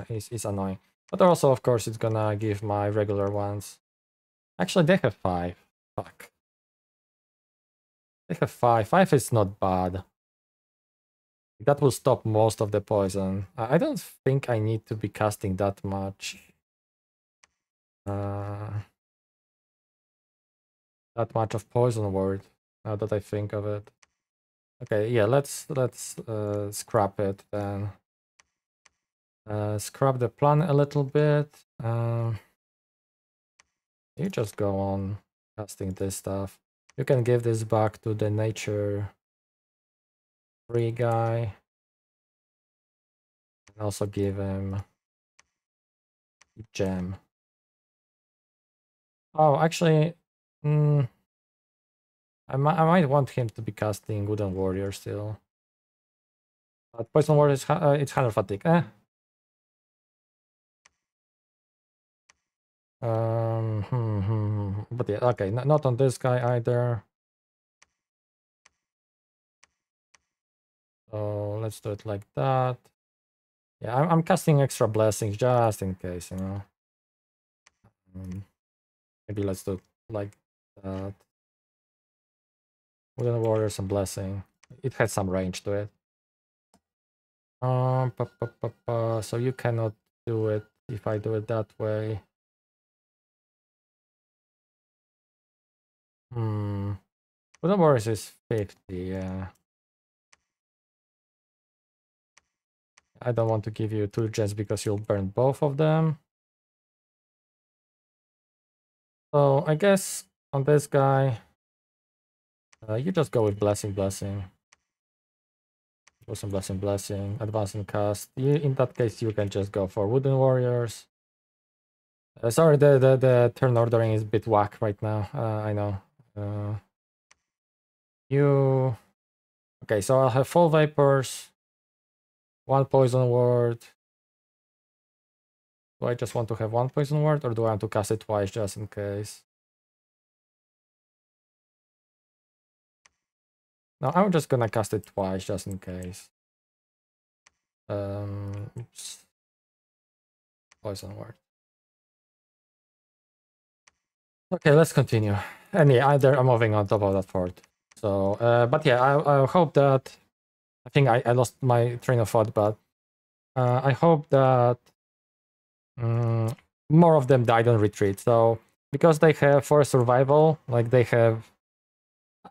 is annoying. But also, of course, it's gonna give my regular ones. Actually, they have 5. Fuck. They have 5. 5 is not bad. That will stop most of the poison. I don't think I need to be casting that much. That much of poison ward. Now that I think of it. Okay, yeah. Let's scrap it then. Scrap the plan a little bit. You just go on casting this stuff. You can give this back to the nature 3 guy. And also give him gem. Oh, actually, I might want him to be casting Wooden Warrior still. But Poison Warrior is it's 100 fatigue. But yeah, okay, not on this guy either. So let's do it like that. Yeah, I'm casting extra blessings just in case, you know. Maybe let's do it like that. Wooden Warrior, some blessing. It has some range to it. So you cannot do it if I do it that way. Wooden Warriors is 50, yeah. I don't want to give you 2 gens because you'll burn both of them. So I guess on this guy, you just go with Blessing. Go some Blessing, Advancing Cast. In that case, you can just go for Wooden Warriors. Sorry, the turn ordering is a bit whack right now. I know. Okay, so I'll have full Vapors, 1 Poison Ward. Do I just want to have 1 Poison Ward, or do I want to cast it twice just in case? No, I'm just gonna cast it twice just in case. Oops. Poison word. Okay, let's continue. And yeah, I'm moving on top of that fort. So, but yeah, I hope that... I think I lost my train of thought, but I hope that more of them died on retreat. So, because they have forest survival, like they have...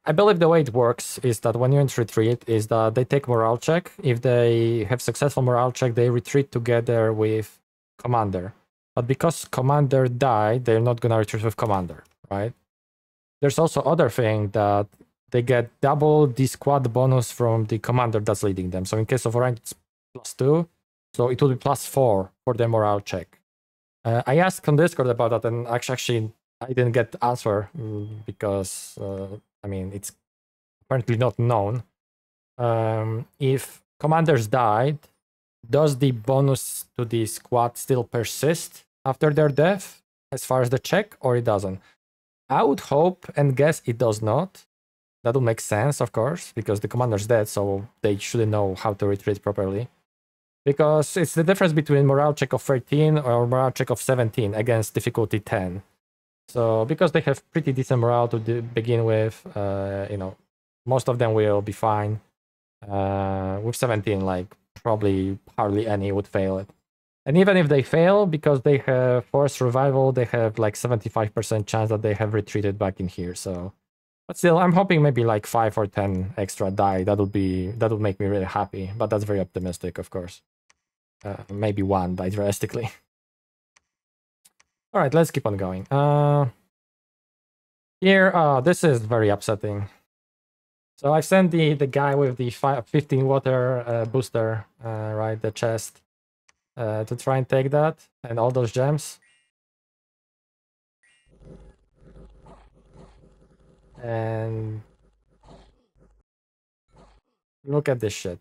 I believe the way it works is that when you're in retreat, is that they take morale check. If they have successful morale check, they retreat together with commander. But because commander died, they're not gonna retreat with commander, right? There's also other thing that they get double the squad bonus from the commander that's leading them. So in case of rank, it's +2. So it will be +4 for the morale check. I asked on Discord about that, and actually I didn't get the answer because I mean, it's apparently not known. If commanders died, does the bonus to the squad still persist after their death as far as the check, or it doesn't? I would hope and guess it does not. That would make sense, of course, because the commander's dead, so they shouldn't know how to retreat properly. Because it's the difference between morale check of 13 or morale check of 17 against difficulty 10. So because they have pretty decent morale to begin with, you know, most of them will be fine. With 17, like probably hardly any would fail it. And even if they fail, because they have forced survival, they have like 75% chance that they have retreated back in here. So, but still, I'm hoping maybe like 5 or 10 extra die. That would make me really happy. But that's very optimistic, of course. Maybe 1 die drastically. All right, let's keep on going. Here, this is very upsetting. So I sent the guy with the 15 water booster, right, the chest, to try and take that and all those gems. And look at this shit.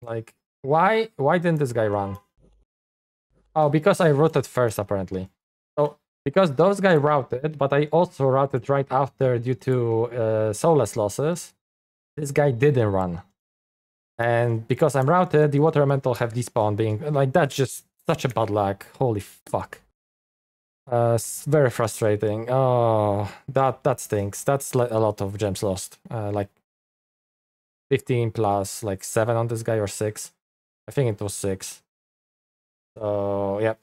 Like, why didn't this guy run? Oh, because I routed first, apparently. So, because those guys routed, but I also routed right after due to soulless losses, this guy didn't run. And because I'm routed, the water elemental have despawn being... Like, that's just such a bad luck. Holy fuck. It's very frustrating. Oh, that stinks. That's like a lot of gems lost. Like 15 plus like 7 on this guy, or 6. I think it was 6. So yeah,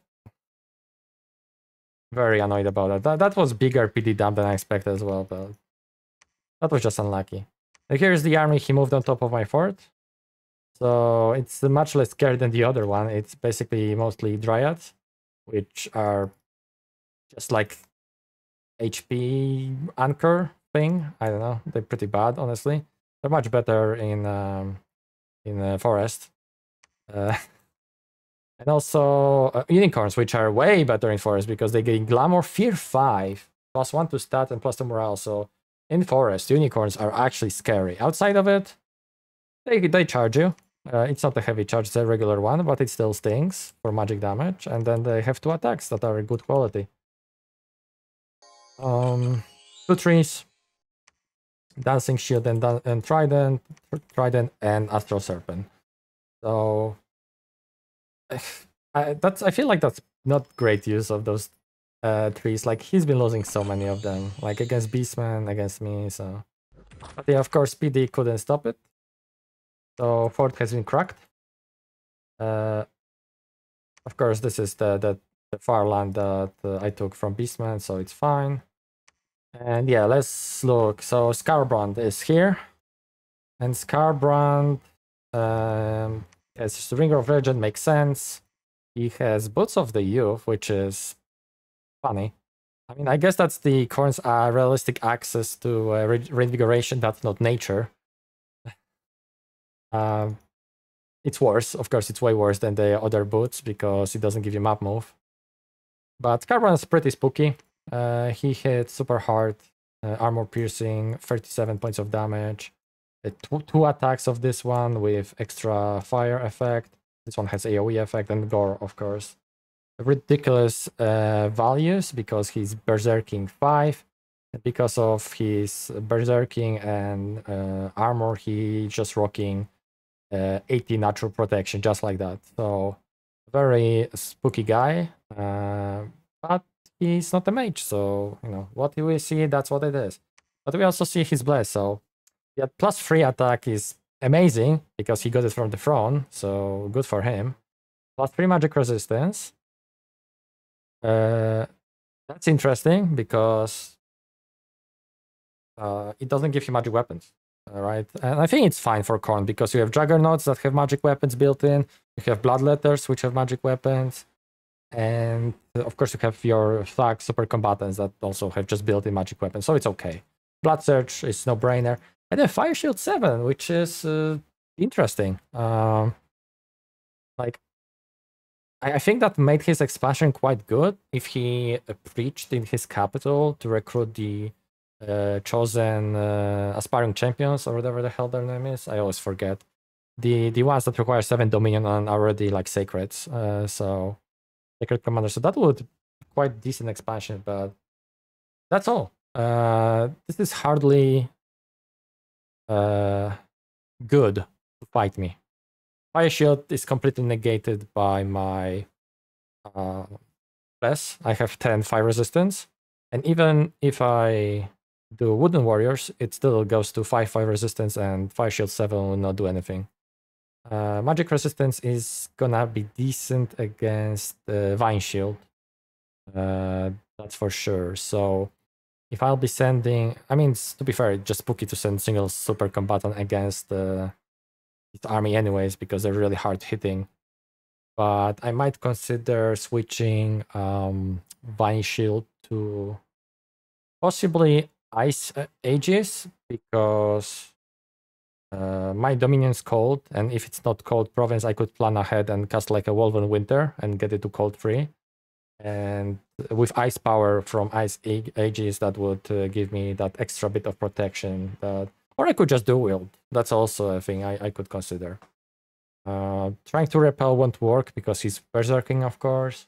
very annoyed about that. That was bigger PD dump than I expected as well, but that was just unlucky. And here's the army he moved on top of my fort. So it's much less scary than the other one. It's basically mostly dryads, which are just like HP anchor thing. I don't know. They're pretty bad, honestly. They're much better in forest. And also unicorns, which are way better in forest because they get glamour fear 5, +1 to stat and +2 morale. So in forest, unicorns are actually scary. Outside of it, they charge you. It's not a heavy charge, it's a regular one, but it still stings for magic damage. And then they have 2 attacks that are good quality. 2 trees, dancing shield and trident and astral serpent. So I feel like that's not great use of those trees. Like, he's been losing so many of them, like against Beastman, against me. So, but yeah, of course, PD couldn't stop it. So fort has been cracked. Of course, this is the far land that I took from Beastman, so it's fine. And yeah, let's look. So Scarbrand is here, and Scarbrand, as Ringer of Legend makes sense. He has Boots of the Youth, which is funny. I mean, I guess that's the Corn's realistic access to reinvigoration. That's not nature. It's worse. Of course, it's way worse than the other boots because it doesn't give you map move. But Scarbrand is pretty spooky. He hits super hard, armor piercing, 37 points of damage. Two attacks of this one with extra fire effect. This one has AoE effect and gore, of course. Ridiculous values because he's berserking 5, because of his berserking and armor, he just rocking 80 natural protection, just like that. So very spooky guy, but he's not a mage, so you know what we see, that's what it is. But we also see his bless, so yeah, +3 attack is amazing because he got it from the throne, so good for him. +3 magic resistance. That's interesting because it doesn't give you magic weapons. Right, and I think it's fine for Khorne because you have Juggernauts that have magic weapons built in, you have Bloodletters which have magic weapons, and of course you have your Thug super combatants that also have just built-in magic weapons, so it's okay. Blood Surge is no brainer, and then Fire Shield 7, which is interesting. Like, I think that made his expansion quite good if he preached in his capital to recruit the chosen aspiring champions or whatever the hell their name is. I always forget. The ones that require 7 dominion and already like sacreds. So sacred commander. So that would be quite decent expansion, but that's all. This is hardly good to fight me. Fire shield is completely negated by my bless. I have 10 fire resistance, and even if I do wooden warriors, it still goes to 5 fire resistance, and fire shield 7 will not do anything. Magic resistance is gonna be decent against vine shield, that's for sure. So if I'll be sending, I mean, to be fair, it's just spooky to send single super combatant against this army anyways because they're really hard hitting. But I might consider switching vine shield to possibly Ice Aegis because my dominion's cold, and if it's not cold province, I could plan ahead and cast like a Woven Winter and get it to cold 3. And with ice power from Ice Aegis, that would give me that extra bit of protection. Or I could just do wield. That's also a thing I could consider. Trying to repel won't work because he's berserking, of course.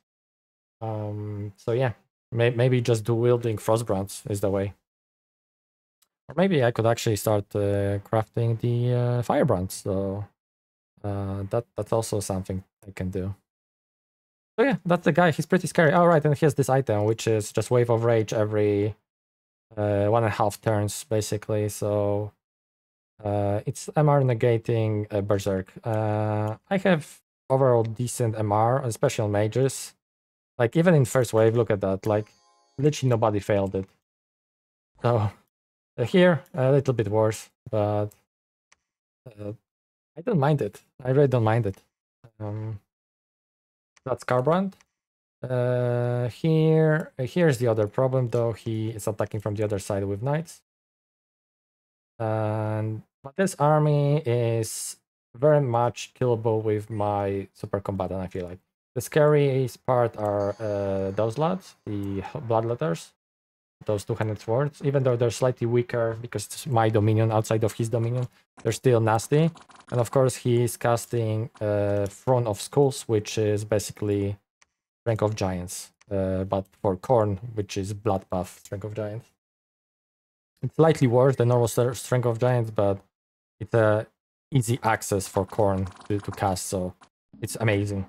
So yeah, maybe just do wielding Frostbrands is the way. Or maybe I could actually start crafting the Firebrands, so that's also something I can do. So yeah, that's the guy, he's pretty scary. All right, and here's this item, which is just Wave of Rage every 1.5 turns, basically, so it's MR negating Berserk. I have overall decent MR, especially on mages. Like, even in first wave, look at that, like, literally nobody failed it. So... here, a little bit worse, but I don't mind it. I really don't mind it. That's Carbrand. Here's the other problem, though. He is attacking from the other side with knights. But this army is very much killable with my super combatant, I feel like. The scariest part are those lads, the Bloodletters. Those two-handed swords, even though they're slightly weaker because it's my dominion outside of his dominion, they're still nasty. And of course he's casting Throne of Skulls, which is basically Strength of Giants, but for Khorne, which is Bloodbath Strength of Giants. It's slightly worse than normal Strength of Giants, but it's a easy access for Khorne to cast, so it's amazing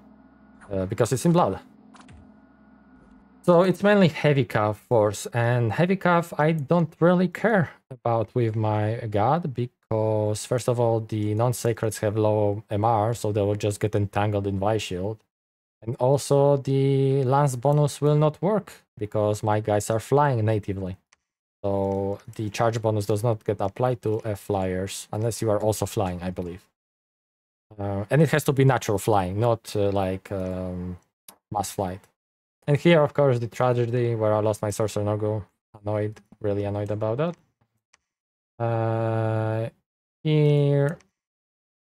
because it's in blood. So it's mainly heavy cav force, and heavy cav I don't really care about with my god because first of all the non-sacreds have low MR, so they will just get entangled in Vice Shield. And also the lance bonus will not work because my guys are flying natively. So the charge bonus does not get applied to flyers unless you are also flying, I believe. And it has to be natural flying, not like mass flight. And here, of course, the tragedy where I lost my Sorcerer Nurgle. Annoyed, really annoyed about that. Here,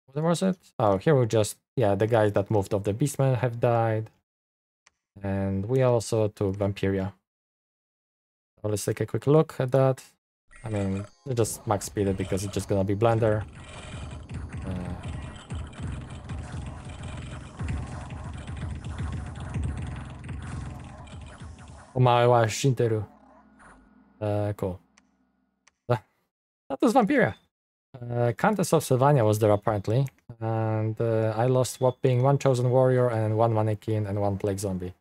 what was it? Oh, here we just, yeah, the guys that moved off the Beastmen have died. And we also took Vampiria. So let's take a quick look at that. I mean, just max speed it because it's just gonna be Blender. Omae wa shinteru. Cool. That was Vampiria. Countess of Sylvania was there apparently, and I lost whopping 1 Chosen Warrior and 1 Mannequin and 1 Plague Zombie.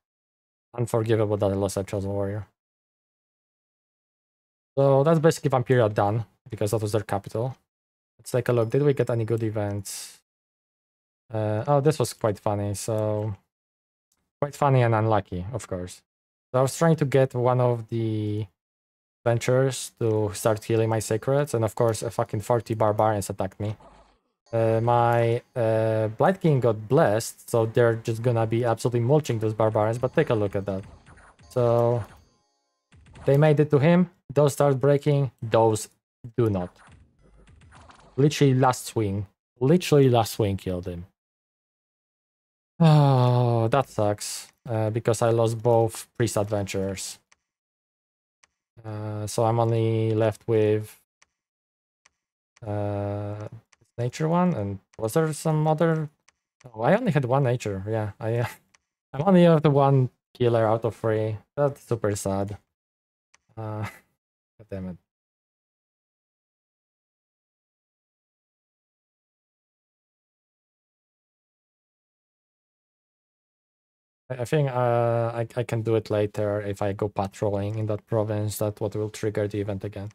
Unforgivable that I lost a Chosen Warrior. So that's basically Vampiria done, because that was their capital. Let's take a look. Did we get any good events? Oh, this was quite funny. So, quite funny and unlucky, of course. So I was trying to get one of the ventures to start healing my secrets, and of course, a fucking 40 barbarians attacked me. My Blight King got blessed, so they're just gonna be absolutely mulching those barbarians, but take a look at that. So, they made it to him, those start breaking, those do not. Literally last swing killed him. Oh, that sucks, because I lost both priest adventurers. So I'm only left with nature one, and was there some other? Oh, I only had 1 nature. Yeah, I'm only have the 1 killer out of 3. That's super sad. God damn it. I think I can do it later if I go patrolling in that province. That's what will trigger the event again.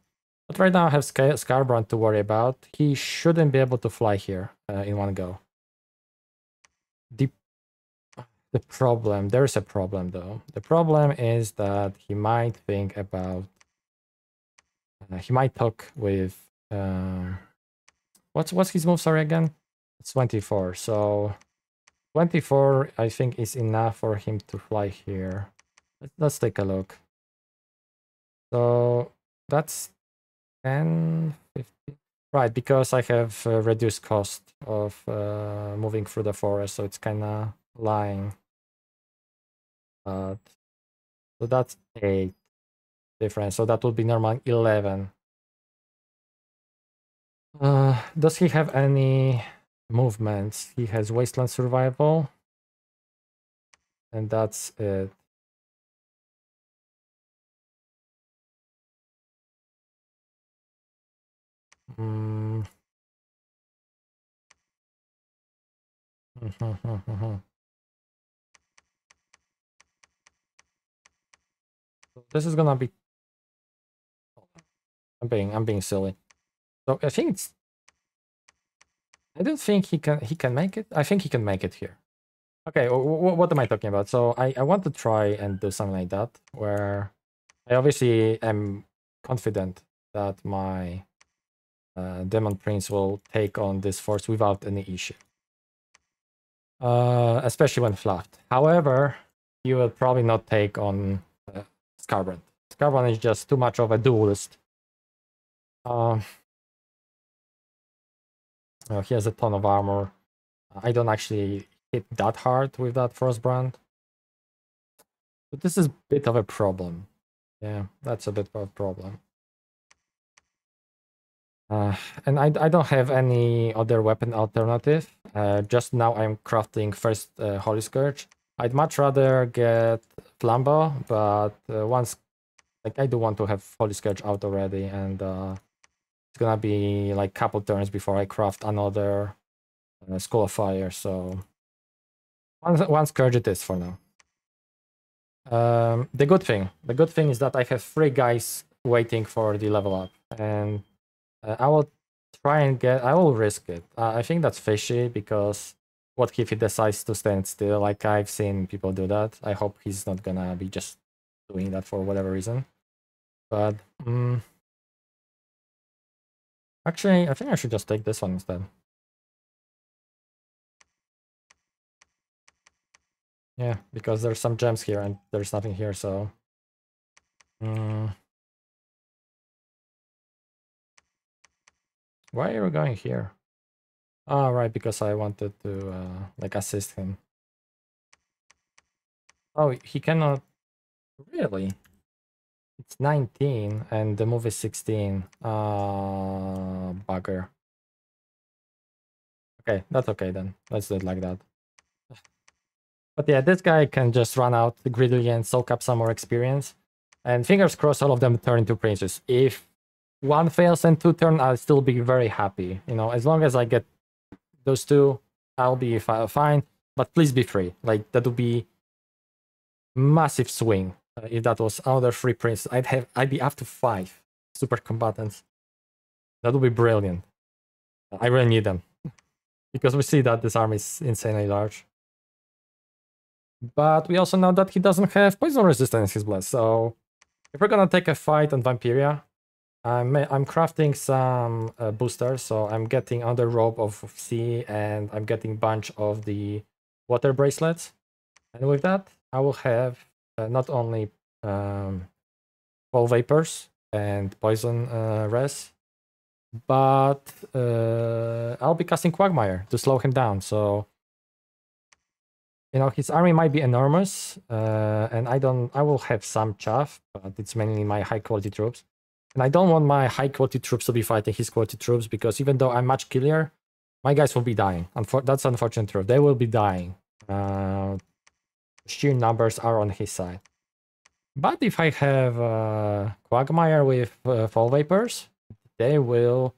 But right now I have Scarbrand to worry about. He shouldn't be able to fly here in one go. The problem, there's a problem though. The problem is that he might think about, he might talk with, what's his move, sorry again? It's 24, so 24 I think is enough for him to fly here. Let's take a look. So that's 10, 50, right, because I have reduced cost of moving through the forest, so it's kind of lying. So that's 8 difference, so that would be normal 11. Does he have any movements? He has Wasteland Survival, and that's it. This is gonna be. I'm being silly. So I think it's. I don't think he can make it. I think he can make it here. Okay, what am I talking about? So I want to try and do something like that, where I obviously am confident that my Demon Prince will take on this force without any issue. Especially when fluffed. However, he will probably not take on Scarbrand. Scarbrand is just too much of a duelist. He has a ton of armor. I don't actually hit that hard with that Frostbrand. But this is a bit of a problem. Yeah, that's a bit of a problem. And I don't have any other weapon alternative. Just now I'm crafting first Holy Scourge. I'd much rather get Flambeau, but once, like, I do want to have Holy Scourge out already, and it's gonna be like a couple turns before I craft another Skull of Fire, so one Scourge it is for now. The good thing is that I have 3 guys waiting for the level up, and I will try and I will risk it. I think that's fishy, because what if he decides to stand still? Like, I've seen people do that. I hope he's not gonna be just doing that for whatever reason. But actually, I think I should just take this one instead. Yeah, because there's some gems here and there's nothing here, so... Why are you going here? Oh, right, because I wanted to, like, assist him. Oh, he cannot... Really? It's 19 and the move is 16. Bugger. Okay, that's okay then. Let's do it like that. But yeah, this guy can just run out greedily and soak up some more experience. And fingers crossed all of them turn into princes. If one fails and 2 turn, I'll still be very happy. You know, as long as I get those 2, I'll be fine. But please be free. Like, that would be massive swing. If that was another 3 princes, I'd be up to 5 super combatants. That would be brilliant. I really need them. Because we see that this army is insanely large. But we also know that he doesn't have poison resistance in his blood. So if we're gonna take a fight on Vampiria, I'm crafting some boosters. So I'm getting under robe of sea, and I'm getting bunch of the water bracelets. And with that, I will have not only fall vapors and poison res, but I'll be casting Quagmire to slow him down. So, you know, his army might be enormous, and I will have some chaff, but it's mainly my high quality troops. And I don't want my high quality troops to be fighting his quality troops, because even though I'm much killier, my guys will be dying. That's unfortunate truth. They will be dying. Sheer numbers are on his side. But if I have Quagmire with fall vapors, they will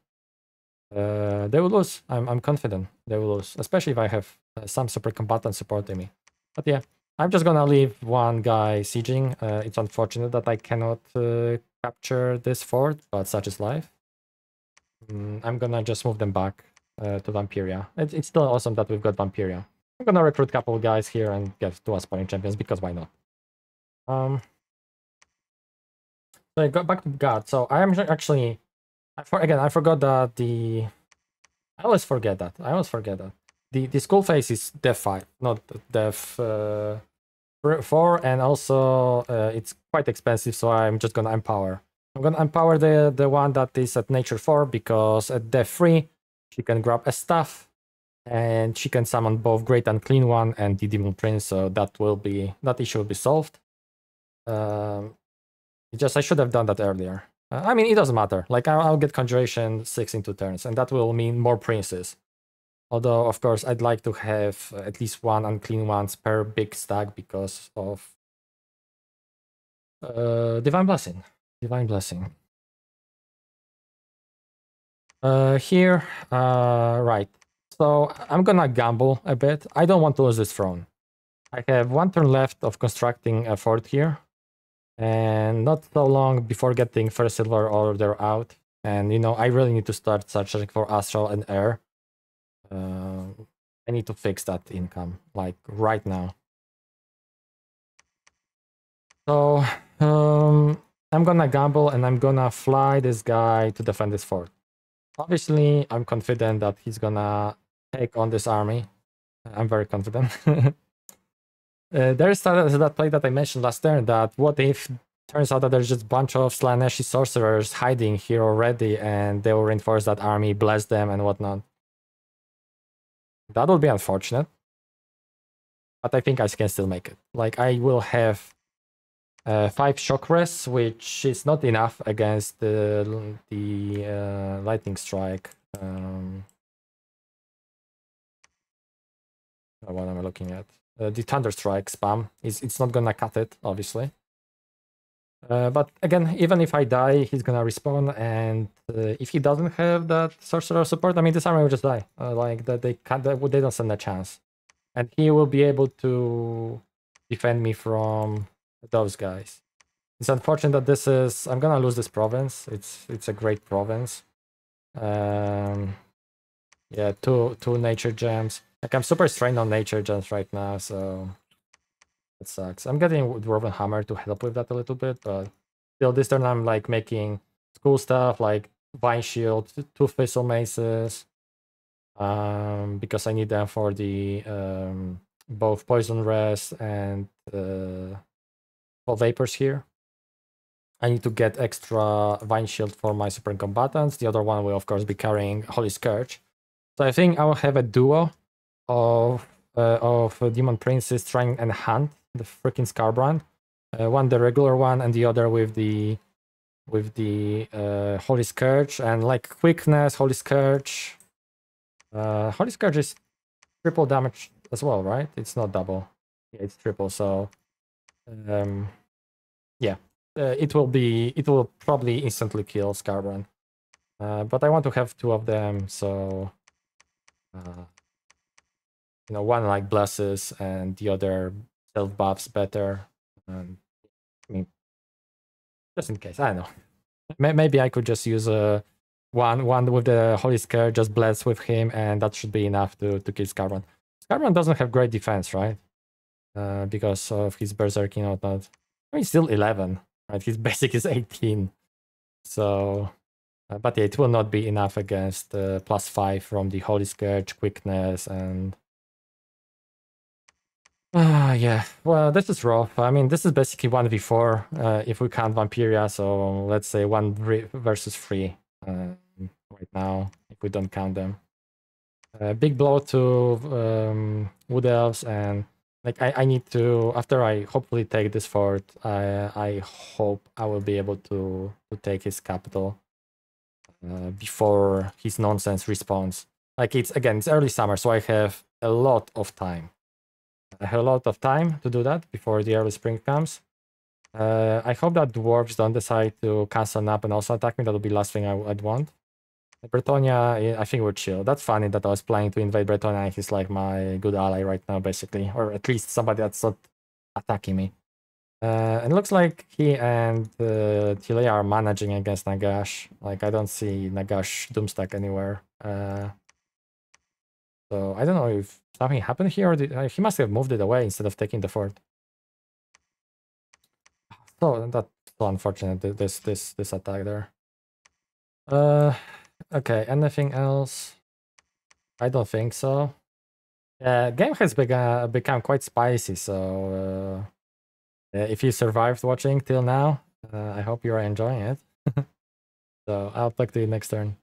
lose. I'm confident they will lose, especially if I have some super combatant supporting me. But yeah, I'm just gonna leave one guy sieging. It's unfortunate that I cannot capture this fort, but such is life. I'm gonna just move them back to Vampiria. It's still awesome that we've got Vampiria. I'm gonna recruit a couple guys here and get 2 aspiring champions, because why not? So I got back to God. So I am actually, I forgot that I always forget that. The school phase is Dev 5, not Dev 4, and also it's quite expensive, so I'm just gonna empower. I'm gonna empower the one that is at Nature 4, because at Dev 3, she can grab a staff, and she can summon both Great Unclean One and the Demon Prince, so that issue will be solved. I should have done that earlier. I mean, it doesn't matter. Like, I'll get Conjuration 6 in 2 turns, and that will mean more princes. Although, of course, I'd like to have at least 1 unclean ones per big stack, because of Divine Blessing. Divine Blessing. Here, right. So I'm gonna gamble a bit. I don't want to lose this throne. I have 1 turn left of constructing a fort here, and not so long before getting first silver order out. And, you know, I really need to start searching for Astral and Air. I need to fix that income, like, right now. So, I'm gonna gamble, and I'm gonna fly this guy to defend this fort. Obviously, I'm confident that he's gonna take on this army. I'm very confident. There's that play that I mentioned last turn, that what if turns out that there's just a bunch of Slaneshi sorcerers hiding here already, and they will reinforce that army, bless them, and whatnot. That would be unfortunate. But I think I can still make it. Like, I will have 5 shock rests, which is not enough against the lightning strike. What am I looking at? The thunder strike spam it's not gonna cut it, obviously. But again, even if I die, he's gonna respawn, and if he doesn't have that sorcerer support, I mean, this army will just die. Like, that they don't stand a chance, and he will be able to defend me from those guys. It's unfortunate that I'm gonna lose this province. It's a great province. Yeah, two nature gems. Like, I'm super strained on nature gems right now, so it sucks. I'm getting Dwarven Hammer to help with that a little bit, but still, this turn I'm like making cool stuff like Vine Shield, 2 Thistle Maces, because I need them for the both Poison Rest and Vapors here. I need to get extra Vine Shield for my Supreme Combatants. The other one will, of course, be carrying Holy Scourge. So I think I will have a duo of Demon Princes trying and hunt the freaking Scarbrand. One the regular one, and the other with the Holy Scourge, and like quickness, Holy Scourge. Holy Scourge is triple damage as well, right? It's not double. Yeah, it's triple. So, yeah. it will probably instantly kill Scarbrand. But I want to have 2 of them, so you know, one like blesses and the other self buffs better. I mean, just in case, I don't know. Maybe I could just use one with the Holy Scare, just bless with him, and that should be enough to kill Scarbrand. Scarbrand doesn't have great defense, right? Because of his Berserking output. I mean, still 11, right? His basic is 18. So, but yeah, it will not be enough against +5 from the Holy Scourge, quickness, and yeah. Well, this is rough. I mean, this is basically 1v4 if we count Vampiria. So let's say 1 versus 3 right now if we don't count them. Big blow to Wood Elves, and like I need to, after I hopefully take this fort, I hope I will be able to take his capital before his nonsense respawns. Like it's early summer, so I have a lot of time. I have a lot of time to do that before the early spring comes. I hope that dwarves don't decide to cancel nap and also attack me. That'll be the last thing I'd want. Bretonia, I think we're chill. That's funny that I was planning to invade Bretonia and he's like my good ally right now, basically. Or at least somebody that's not attacking me. And it looks like he and Tilea are managing against Nagash. Like, I don't see Nagash Doomstack anywhere. So, I don't know if something happened here, or he must have moved it away instead of taking the fort. So, that's so unfortunate, this attack there. Okay, anything else? I don't think so. Game has become quite spicy, so if you survived watching till now, I hope you are enjoying it. So I'll talk to you next turn.